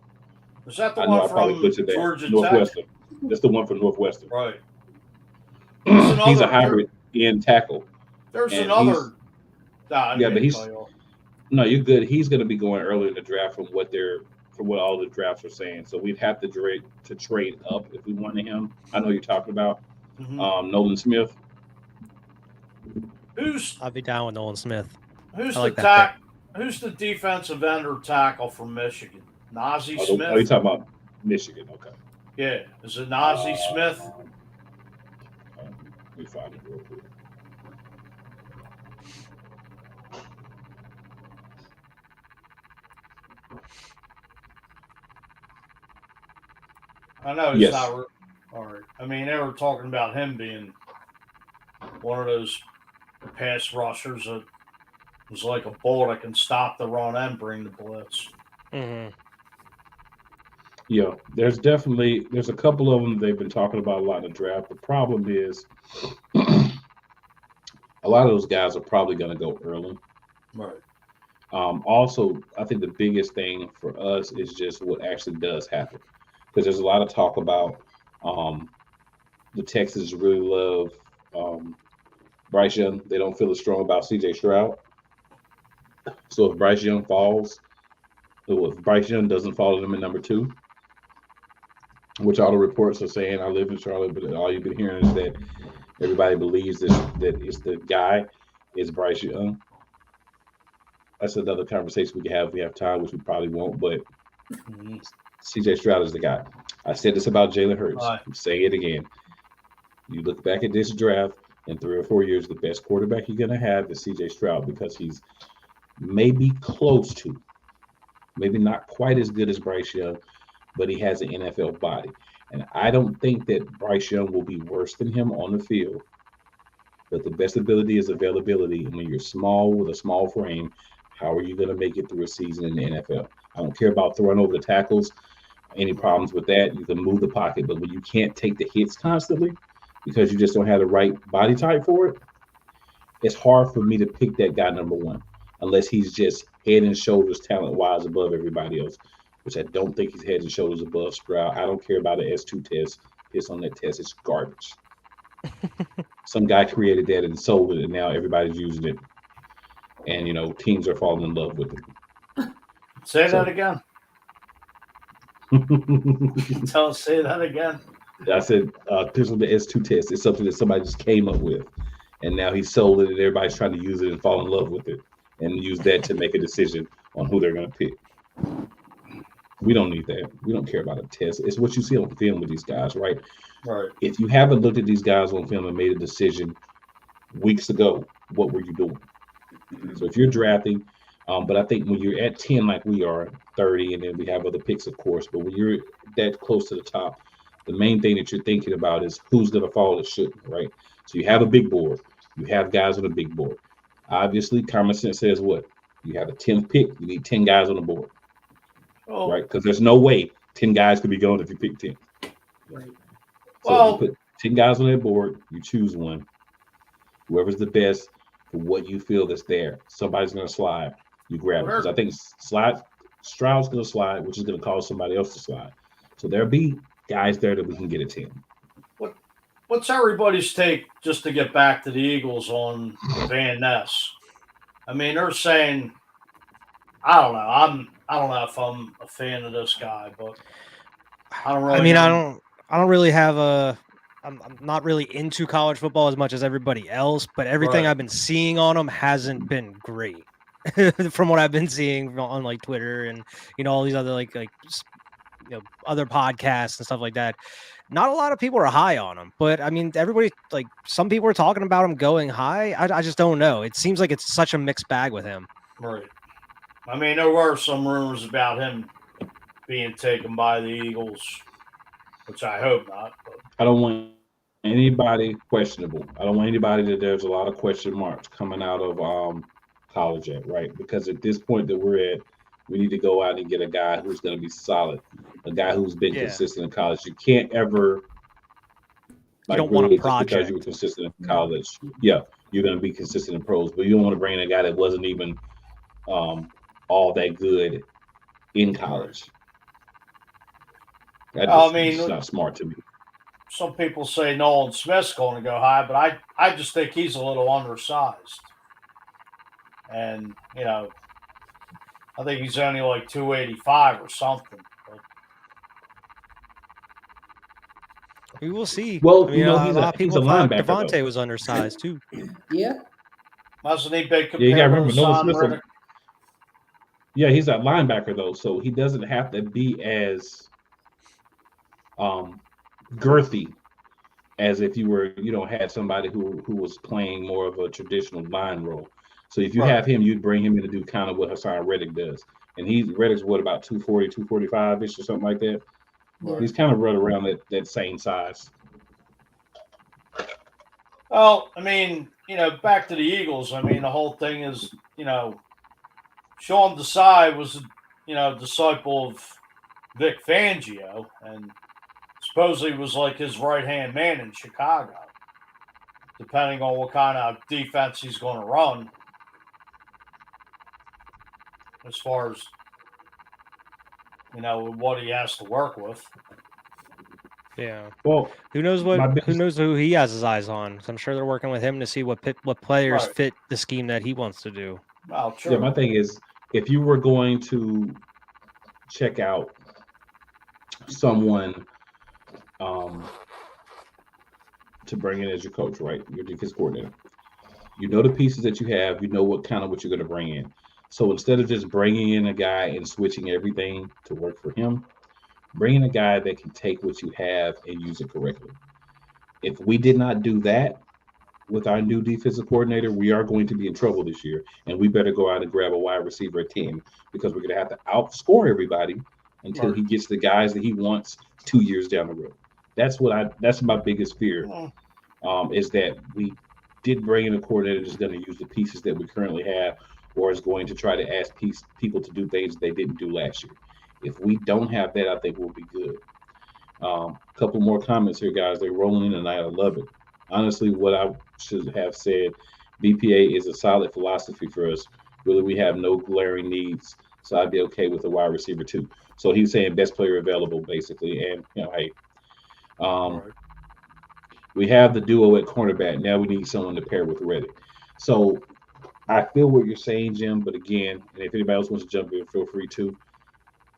Was that the one from Georgia Northwestern? Tech? That's the one from Northwestern. Right. He's a hybrid end tackle. There's another. But no, you're good. He's going to be going early in the draft from what all the drafts are saying. So we'd have to trade up if we wanted him. I know you're talking about Nolan Smith. I'd be down with Nolan Smith. Who's the defensive end or tackle from Michigan? Nazi Smith? Oh, you're talking about Michigan. Okay. Yeah. Is it Nazi Smith? Let me find it real quick. I know he's not. All right. I mean, they were talking about him being one of those pass rushers that was like a bull that can stop the run and bring the blitz. Mm-hmm. Yeah, there's a couple of them they've been talking about a lot in the draft. The problem is a lot of those guys are probably going to go early. Right. Also, I think the biggest thing for us is just what actually does happen. Because there's a lot of talk about the Texans really love Bryce Young. They don't feel as strong about C.J. Stroud. So if Bryce Young falls, if Bryce Young doesn't fall to them at number 2, which all the reports are saying, I live in Charlotte, but all you've been hearing is that everybody believes that it's the guy is Bryce Young. That's another conversation we can have if we have time, which we probably won't, but C.J. Stroud is the guy. I said this about Jalen Hurts. I'm saying it again. You look back at this draft, in 3 or 4 years, the best quarterback you're going to have is C.J. Stroud because he's maybe close to, maybe not quite as good as Bryce Young, but he has an NFL body. And I don't think that Bryce Young will be worse than him on the field. But the best ability is availability. And when you're small with a small frame, how are you going to make it through a season in the NFL? I don't care about throwing over the tackles, any problems with that. You can move the pocket. But when you can't take the hits constantly because you just don't have the right body type for it, it's hard for me to pick that guy number 1 unless he's just head and shoulders talent-wise above everybody else, which I don't think he's head and shoulders above Stroud. I don't care about an S2 test. It's on that test. It's garbage. Some guy created that and sold it, and now everybody's using it. And, teams are falling in love with it. Say that again. Don't say that again. I said pistol the S2 test is something that somebody just came up with, and now he sold it, and everybody's trying to use it and fall in love with it, and use that to make a decision on who they're going to pick. We don't need that. We don't care about a test. It's what you see on film with these guys, right? Right. If you haven't looked at these guys on film and made a decision weeks ago, what were you doing? So if you're drafting, but I think when you're at 10, like we are, 30, and then we have other picks, of course, but when you're that close to the top, the main thing that you're thinking about is who's going to fall that shouldn't, right? So you have a big board. You have guys on a big board. Obviously, common sense says what? You have a 10th pick. You need 10 guys on the board, right? Because there's no way 10 guys could be going if you pick 10. Right. So you put 10 guys on that board. You choose one. Whoever's the best for what you feel that's there. Somebody's going to slide. You grab it. Because I think Stroud's going to slide, which is going to cause somebody else to slide. So there'll be guys there that we can get at 10. What's everybody's take, just to get back to the Eagles, on Van Ness? I mean, they're saying, I don't know. I don't know if I'm a fan of this guy, but I don't really. I mean, I don't really have a. I'm not really into college football as much as everybody else, but everything I've been seeing on him hasn't been great. From what I've been seeing on like Twitter and all these other like other podcasts and stuff like that. Not a lot of people are high on him, but I mean, everybody, like, some people are talking about him going high. I just don't know. It seems like it's such a mixed bag with him. Right. I mean, there were some rumors about him being taken by the Eagles, which I hope not. But I don't want anybody questionable. I don't want anybody that there's a lot of question marks coming out of college at, right? Because at this point that we're at, we need to go out and get a guy who's going to be solid, a guy who's been consistent in college. You can't ever, like, you don't want a project because you were consistent in college. Yeah, you're going to be consistent in pros, but you don't want to bring in a guy that wasn't even all that good in college. It's not smart to me. Some people say Nolan Smith's going to go high, but I just think he's a little undersized. And, I think he's only like 285 or something. But we will see. Well, I mean, a lot of people thought linebacker, Devontae was undersized too. Yeah. Wasn't he big compared you got to to remember, Nolan Hassan Smith. Reddick? Yeah, he's a linebacker though, so he doesn't have to be as girthy as if you were, had somebody who was playing more of a traditional line role. So if you have him, you'd bring him in to do kind of what Hassan Reddick does. And Reddick's what, about 240, 245-ish or something like that? Right. He's kind of right around that same size. Well, I mean, back to the Eagles. I mean, the whole thing is, Sean Desai was, disciple of Vic Fangio, and supposedly was like his right-hand man in Chicago, depending on what kind of defense he's going to run. As far as, what he has to work with. Yeah. Well, who knows who he has his eyes on? So I'm sure they're working with him to see what players fit the scheme that he wants to do. Well, true. Yeah, my thing is, if you were going to check out someone to bring in as your coach, right? Your defense coordinator. You know the pieces that you have. You know what you're going to bring in. So instead of just bringing in a guy and switching everything to work for him, bring in a guy that can take what you have and use it correctly. If we did not do that with our new defensive coordinator, we are going to be in trouble this year, and we better go out and grab a wide receiver at 10 because we're going to have to outscore everybody until he gets the guys that he wants 2 years down the road. That's my biggest fear, is that we did bring in a coordinator that's going to use the pieces that we currently have, or is going to try to ask people to do things they didn't do last year. If we don't have that, I think we'll be good. A couple more comments here, guys. They're rolling in tonight. I love it. Honestly, what I should have said, BPA is a solid philosophy for us. Really, we have no glaring needs, so I'd be okay with a wide receiver too. So he's saying best player available, basically. And, hey, we have the duo at cornerback. Now we need someone to pair with Reddick. So I feel what you're saying, Jim, but again, and if anybody else wants to jump in, feel free to.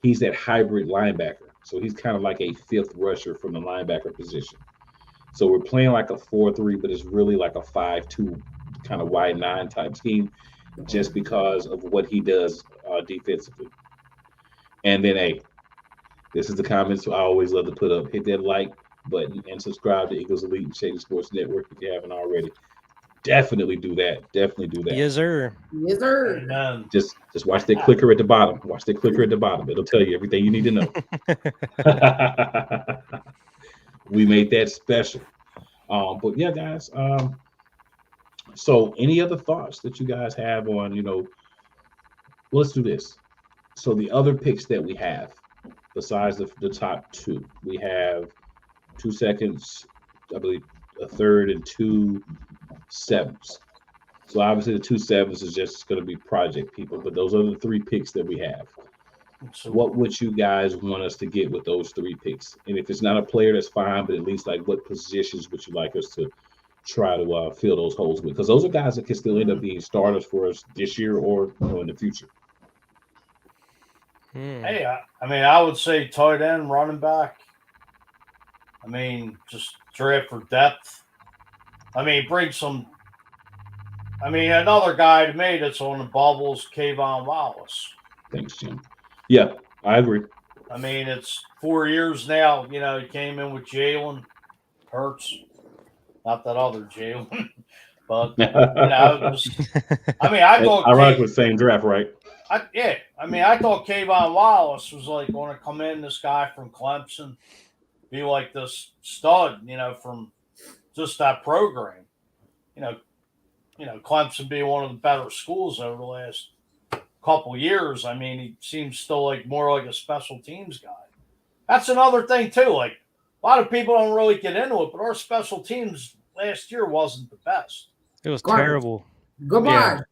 He's that hybrid linebacker. So he's kind of like a fifth rusher from the linebacker position. So we're playing like a 4-3, but it's really like a 5-2 kind of wide 9 type scheme just because of what he does defensively. And then, hey, this is the comments I always love to put up. Hit that like button and subscribe to Eagles Elite and Shady Sports Network if you haven't already. Definitely do that. Definitely do that. Yes, sir. Yes, sir. Amen. Just watch that clicker at the bottom. Watch that clicker at the bottom. It'll tell you everything you need to know. We made that special. But yeah, guys. So any other thoughts that you guys have on, let's do this. So the other picks that we have, besides the top 2, we have 2 seconds, I believe a third and 2 7s. So obviously the 2 7s is just going to be project people, but those are the 3 picks that we have. So what would you guys want us to get with those 3 picks? And if it's not a player, that's fine, but at least like what positions would you like us to try to fill those holes with? Because those are guys that can still end up being starters for us this year or in the future. Hey, I would say tight end, running back. Just draft for depth. Bring some. Another guy to me that's on the bubbles, Kayvon Wallace. Thanks, Jim. Yeah, I agree. It's 4 years now. He came in with Jalen Hurts, not that other Jalen, but I thought. Ironically, same draft, right? I thought Kayvon Wallace was like going to come in, this guy from Clemson, be like this stud, from just that program. Clemson being one of the better schools over the last couple years. He seems still like more like a special teams guy. That's another thing too. Like a lot of people don't really get into it, but our special teams last year wasn't the best. It was terrible. Garbage.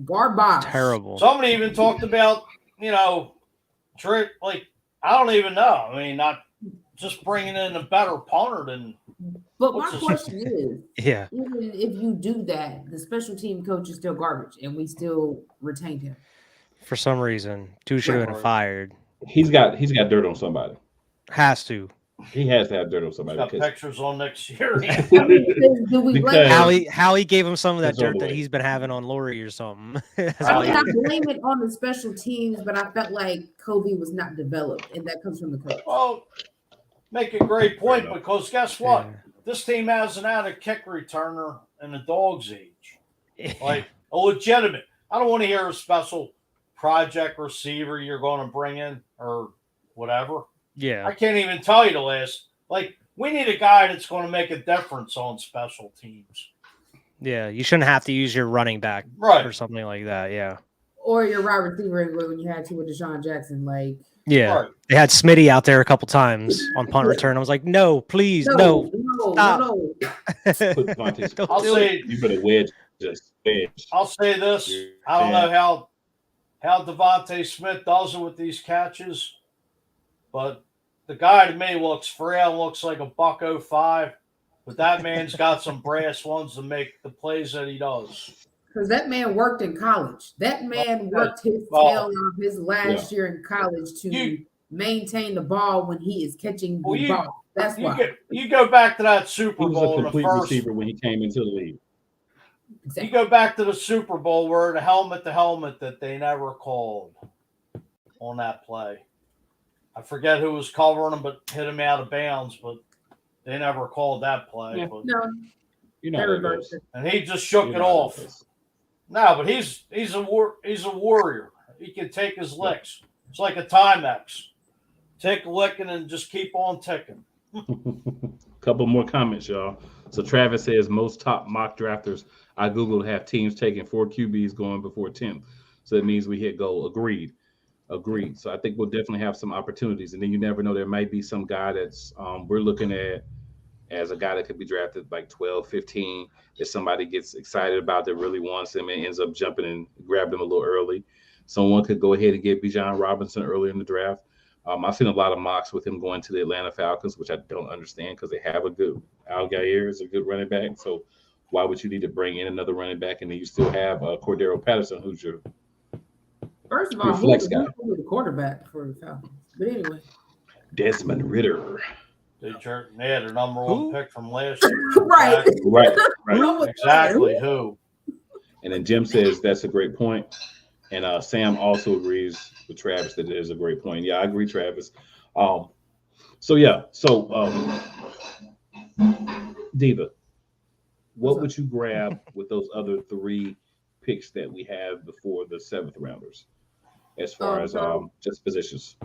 Garbage. Terrible. Somebody even talked about, like, I don't even know. Not just bringing in a better punter than. But my question is, yeah, even if you do that, the special team coach is still garbage, and we still retained him. For some reason, 2 should have been fired. He's got dirt on somebody. Has to. He has to have dirt on somebody. Got pictures on next year. Howie gave him some of that dirt that he's been having on Laurie or something. I blame it on the special teams, but I felt like Kobe was not developed, and that comes from the coach. Well, make a great point because guess what? Yeah. This team hasn't had a kick returner in a dog's age. Like a legitimate. I don't want to hear a special project receiver you're going to bring in or whatever. Yeah. I can't even tell you the last. Like, we need a guy that's going to make a difference on special teams. Yeah, you shouldn't have to use your running back or something like that. Yeah. Or your wide receiver when you had to with Deshaun Jackson. Like, yeah. They had Smitty out there a couple times on punt return. I was like, no, please, no. Stop. I'll say you better wedge. Just wedge. I'll say this. I don't know how Devontae Smith does it with these catches, but the guy to me looks frail, looks like a $105, but that man's got some brass ones to make the plays that he does. Because that man worked in college. That man worked his tail off his last year in college to maintain the ball when he is catching the ball. That's why. You go back to that Super Bowl. He was a complete receiver when he came into the league. Exactly. You go back to the Super Bowl where the helmet that they never called on that play. I forget who was covering him, but hit him out of bounds, but they never called that play. Yeah. But, No. And he just shook it off. No, but he's a warrior. He can take his licks. It's like a Timex. Take a licking and just keep on ticking. Couple more comments, y'all. So Travis says most top mock drafters I Googled have teams taking 4 QBs going before 10. So that means we hit goal. Agreed. So I think we'll definitely have some opportunities. And then you never know, there might be some guy that's we're looking at as a guy that could be drafted like 12, 15, if somebody gets excited about that really wants him and ends up jumping and grabbing him a little early. Someone could go ahead and get Bijan Robinson earlier in the draft. I've seen a lot of mocks with him going to the Atlanta Falcons, which I don't understand because they have a good Algier is a good running back. So why would you need to bring in another running back and then you still have Cordero Patterson, who's your first of all, flex guy? Who's the quarterback for the Falcons? But anyway, Desmond Ritter. They had their number one pick from last year. Right. Right. Exactly who. And then Jim says that's a great point. And Sam also agrees with Travis that it is a great point. Yeah, I agree, Travis. Diva, what would you grab with those other 3 picks that we have before the 7th rounders, as far as just positions?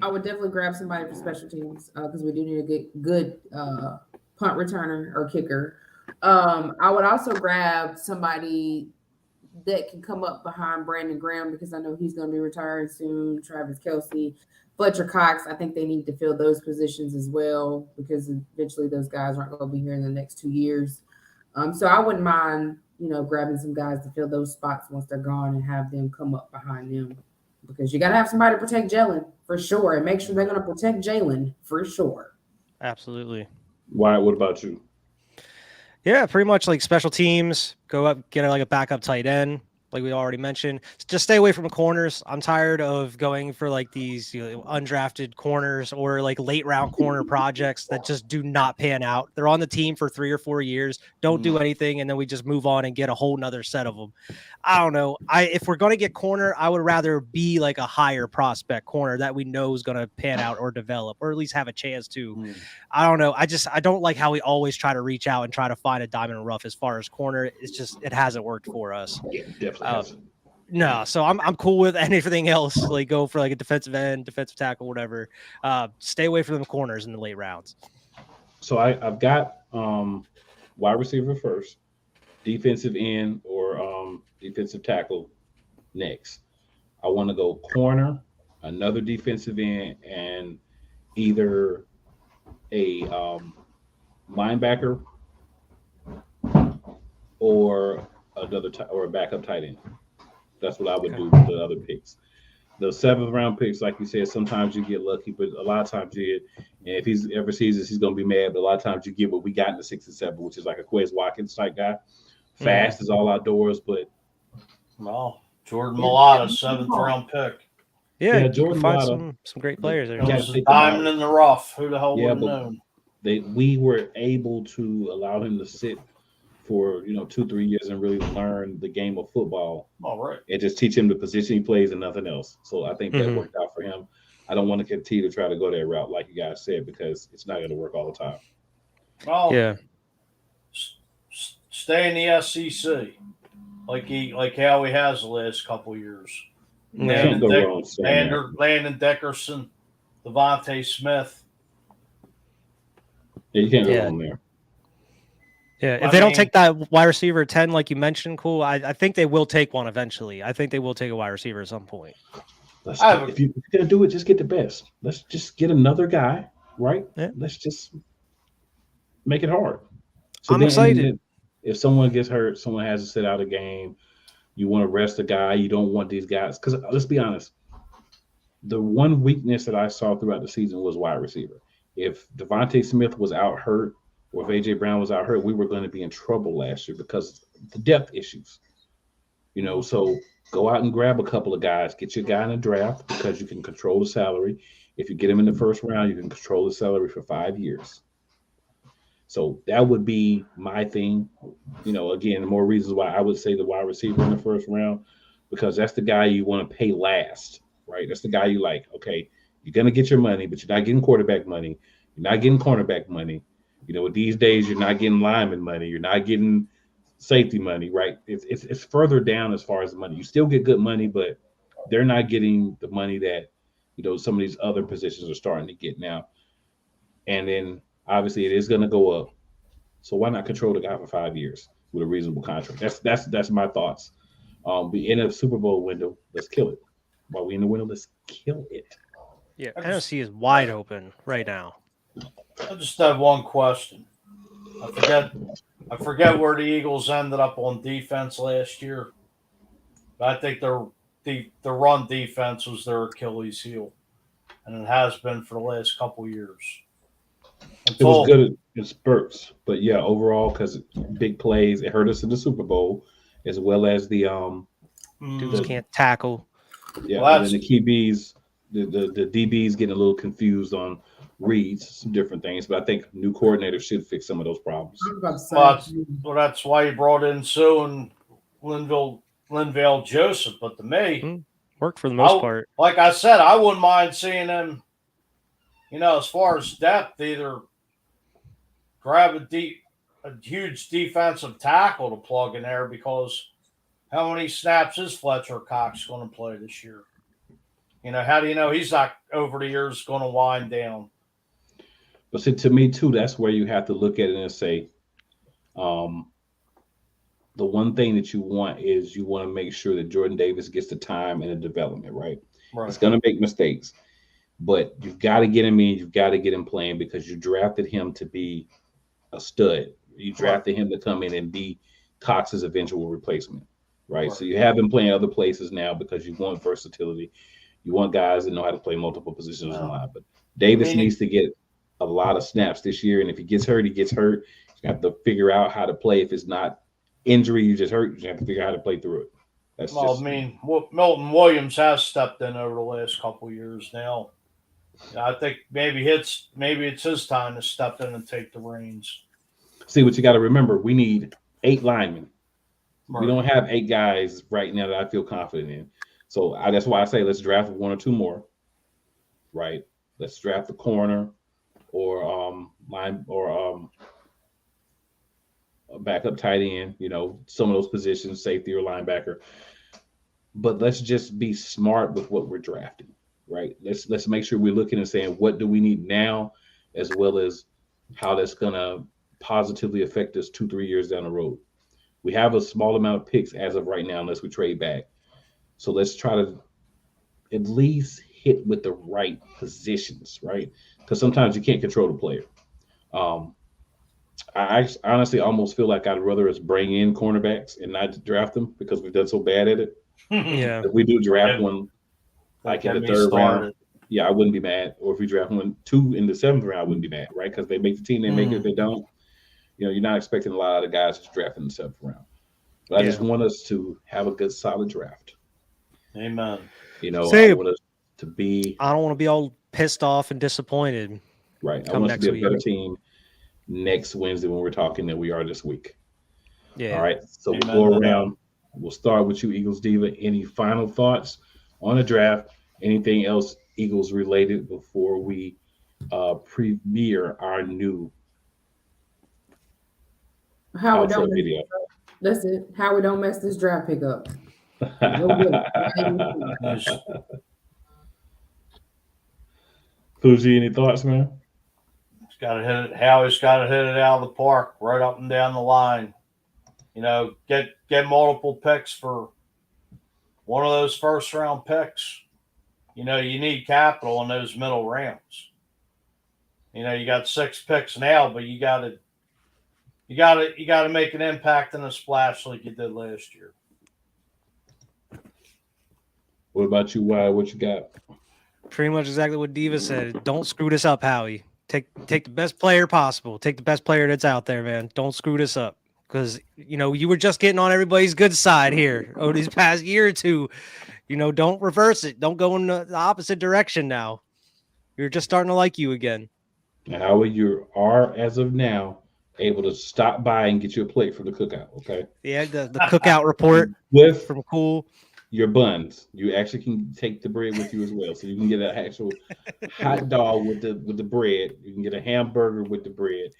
I would definitely grab somebody for special teams because we do need a good punt returner or kicker. I would also grab somebody that can come up behind Brandon Graham because I know he's going to be retiring soon. Travis Kelce, Fletcher Cox. I think they need to fill those positions as well because eventually those guys aren't going to be here in the next 2 years. So I wouldn't mind, grabbing some guys to fill those spots once they're gone and have them come up behind them because you got to have somebody to protect Jalen for sure and make sure they're going to protect Jalen for sure. Absolutely. Wyatt, what about you? Yeah, pretty much like special teams, go up, get like a backup tight end, like we already mentioned. Just stay away from corners. I'm tired of going for like these undrafted corners or like late round corner projects that just do not pan out. They're on the team for 3 or 4 years, don't do anything, and then we just move on and get a whole nother set of them. I don't know. If we're going to get corner, I would rather be like a higher prospect corner that we know is going to pan out or develop or at least have a chance to. I don't know. I don't like how we always try to reach out and try to find a diamond in the rough as far as corner. It hasn't worked for us. Yeah, definitely hasn't. No, so I'm cool with anything else. Like go for like a defensive end, defensive tackle, whatever. Stay away from the corners in the late rounds. So I've got wide receiver first, defensive end or defensive tackle next. I want to go corner, another defensive end, and either a linebacker or or a backup tight end. That's what I would do with the other picks. The 7th round picks, like you said, sometimes you get lucky, but a lot of times you get, and if he's ever sees this, he's going to be mad, but a lot of times you get what we got in the 6 and 7, which is like a Quez Watkins type guy. Fast is all outdoors, but. Well, Jordan Mailata, 7th round pick. Yeah, Jordan find Mailata. some great players there. Diamond in the rough. Who the hell would have known? We were able to allow him to sit for 2-3 years and really learn the game of football. All right. And just teach him the position he plays and nothing else. So I think that worked out for him. I don't want to continue to try to go that route, like you guys said, because it's not going to work all the time. Well, yeah. Stay in the SEC, like how he has the last couple years. Landon Dickerson, Devontae Smith. Yeah, you can't go wrong there. Yeah, if they don't take that wide receiver 10, like you mentioned, cool. I think they will take one eventually. I think they will take a wide receiver at some point. If you're going to do it, just get the best. Let's just get another guy, right? Yeah. Let's just make it hard. So I'm excited. If someone gets hurt, someone has to sit out a game, you want to rest a guy, you don't want these guys. Because let's be honest, the one weakness that I saw throughout the season was wide receiver. If Devontae Smith was out hurt, or if A.J. Brown was out hurt, we were going to be in trouble last year because of the depth issues. So go out and grab a couple of guys. Get your guy in the draft because you can control the salary. If you get him in the first round, you can control the salary for 5 years. So that would be my thing. Again, more reasons why I would say the wide receiver in the first round, because that's the guy you want to pay last, right? That's the guy you like. Okay, you're going to get your money, but you're not getting quarterback money. You're not getting cornerback money. These days you're not getting lineman money. You're not getting safety money, right? It's further down as far as the money. You still get good money, but they're not getting the money that, some of these other positions are starting to get now. And then obviously it is going to go up. So why not control the guy for 5 years with a reasonable contract? That's my thoughts. We in a Super Bowl window. Let's kill it. While we in the window, let's kill it. Yeah, NFC is wide open right now. I just have one question. I forget where the Eagles ended up on defense last year. But I think the run defense was their Achilles heel, and it has been for the last couple years. It was good in spurts, but yeah, overall, because big plays, it hurt us in the Super Bowl, as well as the dudes can't tackle. Yeah, and then the QBs, the DBs getting a little confused on reads, some different things. But I think new coordinators should fix some of those problems. Well, that's why you brought in Sue and Linvale Joseph. But to me, worked for the most part. Like I said, I wouldn't mind seeing them, as far as depth, either grab a huge defensive tackle to plug in there, because how many snaps is Fletcher Cox going to play this year? How do you know he's not over the years going to wind down? But see, to me too, that's where you have to look at it and say, the one thing that you want is you want to make sure that Jordan Davis gets the time and the development, right? He's going to make mistakes, but you've got to get him in. You've got to get him playing, because you drafted him to be a stud. You drafted him to come in and be Cox's eventual replacement, right? So you have him playing other places now because you want versatility. You want guys that know how to play multiple positions in line. But Davis needs to get a lot of snaps this year, and if he gets hurt, he gets hurt. You have to figure out how to play. If it's not injury, you just hurt. You have to figure out how to play through it. Milton Williams has stepped in over the last couple of years now. I think maybe it's his time to step in and take the reins. See, what you got to remember, we need 8 linemen. We don't have 8 guys right now that I feel confident in. So that's why I say let's draft 1 or 2 more, right? Let's draft a corner or a backup tight end, some of those positions, safety or linebacker. But let's just be smart with what we're drafting, right? Let's make sure we're looking and saying, what do we need now, as well as how that's going to positively affect us 2-3 years down the road. We have a small amount of picks as of right now, unless we trade back. So let's try to at least hit with the right positions, right? Because sometimes you can't control the player. I honestly almost feel like I'd rather us bring in cornerbacks and not draft them, because we've done so bad at it. Yeah. If we do draft one like in the 3rd round, I wouldn't be mad. Or if we draft 2 in the 7th round, I wouldn't be mad, right? Because they make the team, they make it. If they don't, you're not expecting a lot of the guys to draft in the 7th round. But I just want us to have a good, solid draft. Amen. I want us to be. I don't want to be all pissed off and disappointed. Right. I want us to be a better team next Wednesday when we're talking than we are this week. Yeah. All right. So we'll go around. We'll start with you, Eagles Diva. Any final thoughts on the draft? Anything else Eagles related before we premiere our new video? That's it. How we don't mess this draft pick up. Fuji, any thoughts, man? He's got to hit it. Howie's got to hit it out of the park, right up and down the line. Get multiple picks for one of those 1st-round picks. You need capital in those middle rounds. You got 6 picks now, but you got to make an impact and a splash like you did last year. What about you, Wyatt? What you got? Pretty much exactly what Diva said. Don't screw this up, Howie. Take the best player possible. Take the best player that's out there, man. Don't screw this up. Because, you were just getting on everybody's good side here over these past year or two. Don't reverse it. Don't go in the opposite direction now. You're just starting to like you again. And how you are, as of now, able to stop by and get you a plate from the cookout, okay? Yeah, the cookout report from Cool. Your buns. You actually can take the bread with you as well. So you can get an actual hot dog with the bread. You can get a hamburger with the bread.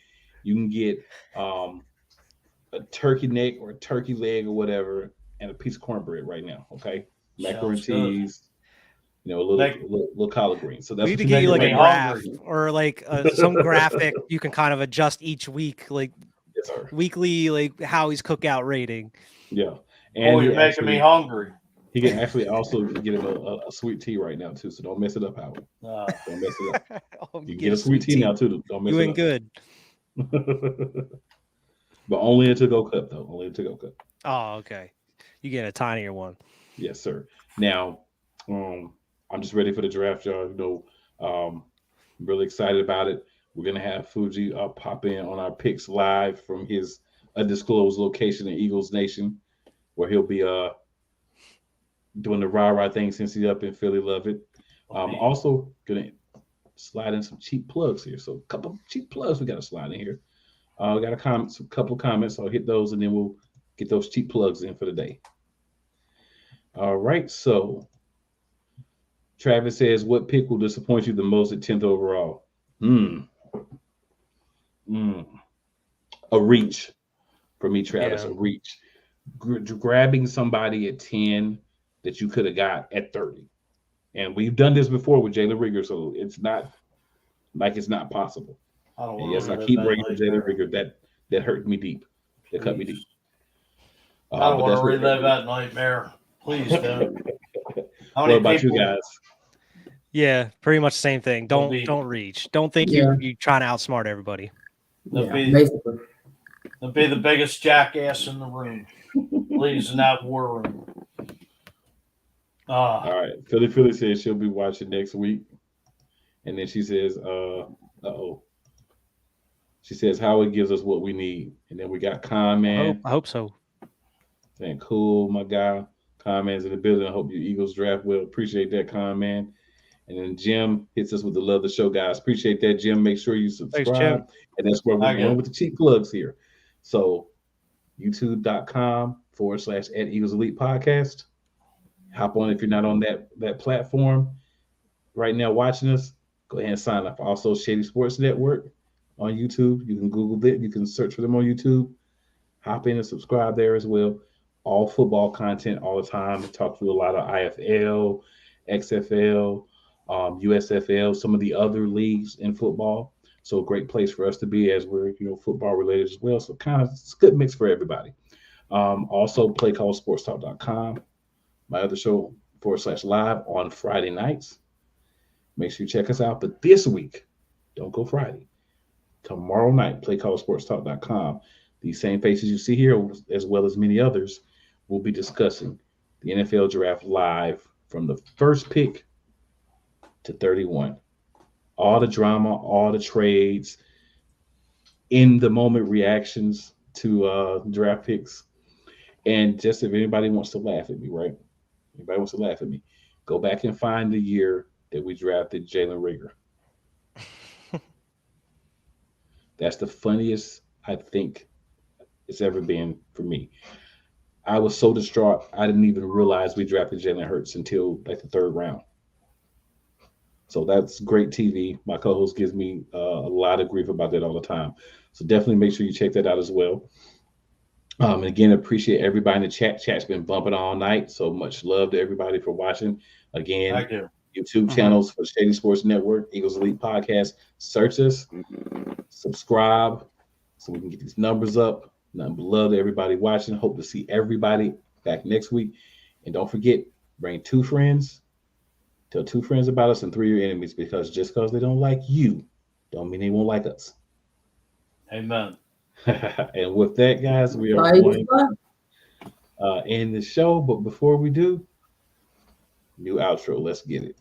You can get a turkey neck or a turkey leg or whatever, and a piece of cornbread right now, okay? Macaroni and cheese, a little collard greens. So that's we need to get you like a graph or like some graphic you can kind of adjust each week, like weekly, like Howie's cookout rating. Yeah. And you're making me hungry. He can actually also get him a sweet tea right now too, so don't mess it up, Howard. Don't mess it up. You can get a sweet tea now too. Don't mess it up. You good. But only a to-go cup, though. Only a to-go cup. Oh, okay. You get a tinier one. Yes, sir. Now, I'm just ready for the draft, y'all. I'm really excited about it. We're gonna have Fuji pop in on our picks live from his undisclosed location in Eagles Nation, where he'll be doing the rah-rah thing since he's up in Philly. Love it. Also gonna slide in some cheap plugs here. So a couple cheap plugs we got to slide in here. We got a couple of comments. I'll hit those and then we'll get those cheap plugs in for the day. All right. So Travis says, what pick will disappoint you the most at 10th overall? A reach for me, Travis. Yeah. A reach. Grabbing somebody at 10 that you could have got at 30. And we've done this before with Jalen Rigger, so it's not like it's not possible. And yes, I keep bringing up Jalen Rigger. That hurt me deep. That cut me deep. I don't want to relive that nightmare. Please don't. What about you guys? Yeah, pretty much the same thing. Don't reach. Don't think you're trying to outsmart everybody. They'll be the biggest jackass in the room. Please, in that war room. All right. Philly says she'll be watching next week. And then she says, she says Howard gives us what we need. And then we got Con Man. I hope so. Saying cool, my guy. Con Man's in the building. I hope your Eagles draft well. Appreciate that, Con Man. And then Jim hits us with the love of the show, guys. Appreciate that, Jim. Make sure you subscribe. Thanks, Jim. And that's where we're going with the cheap plugs here. So youtube.com/@Eagles Elite Podcast. Hop on if you're not on that platform right now watching us. Go ahead and sign up. Also, Shady Sports Network on YouTube. You can Google it. You can search for them on YouTube. Hop in and subscribe there as well. All football content all the time. We talk through a lot of IFL, XFL, USFL, some of the other leagues in football. So a great place for us to be as we're, football related as well. So it's a good mix for everybody. Also playcallsportstalk.com, my other show /live on Friday nights. Make sure you check us out. But this week, don't go Friday. Tomorrow night, playcallsportstalk.com. These same faces you see here, as well as many others, will be discussing the NFL draft live from the first pick to 31. All the drama, all the trades, in the moment reactions to draft picks. And just if anybody wants to laugh at me, right? Anybody wants to laugh at me, go back and find the year that we drafted Jalen Rigger. That's the funniest I think it's ever been for me. I was so distraught, I didn't even realize we drafted Jalen Hurts until like the third round. So that's great TV. My co-host gives me a lot of grief about that all the time. So definitely make sure you check that out as well. And again, appreciate everybody in the chat. Chat's been bumping all night. So much love to everybody for watching. Again, Thank you. YouTube channels for Shady Sports Network, Eagles Elite Podcast. Search us, subscribe so we can get these numbers up. Nothing but love to everybody watching. Hope to see everybody back next week. And don't forget, bring 2 friends. Tell 2 friends about us and 3 of your enemies, because just because they don't like you, don't mean they won't like us. Amen. And with that, guys, we are going to end the show. But before we do, new outro. Let's get it.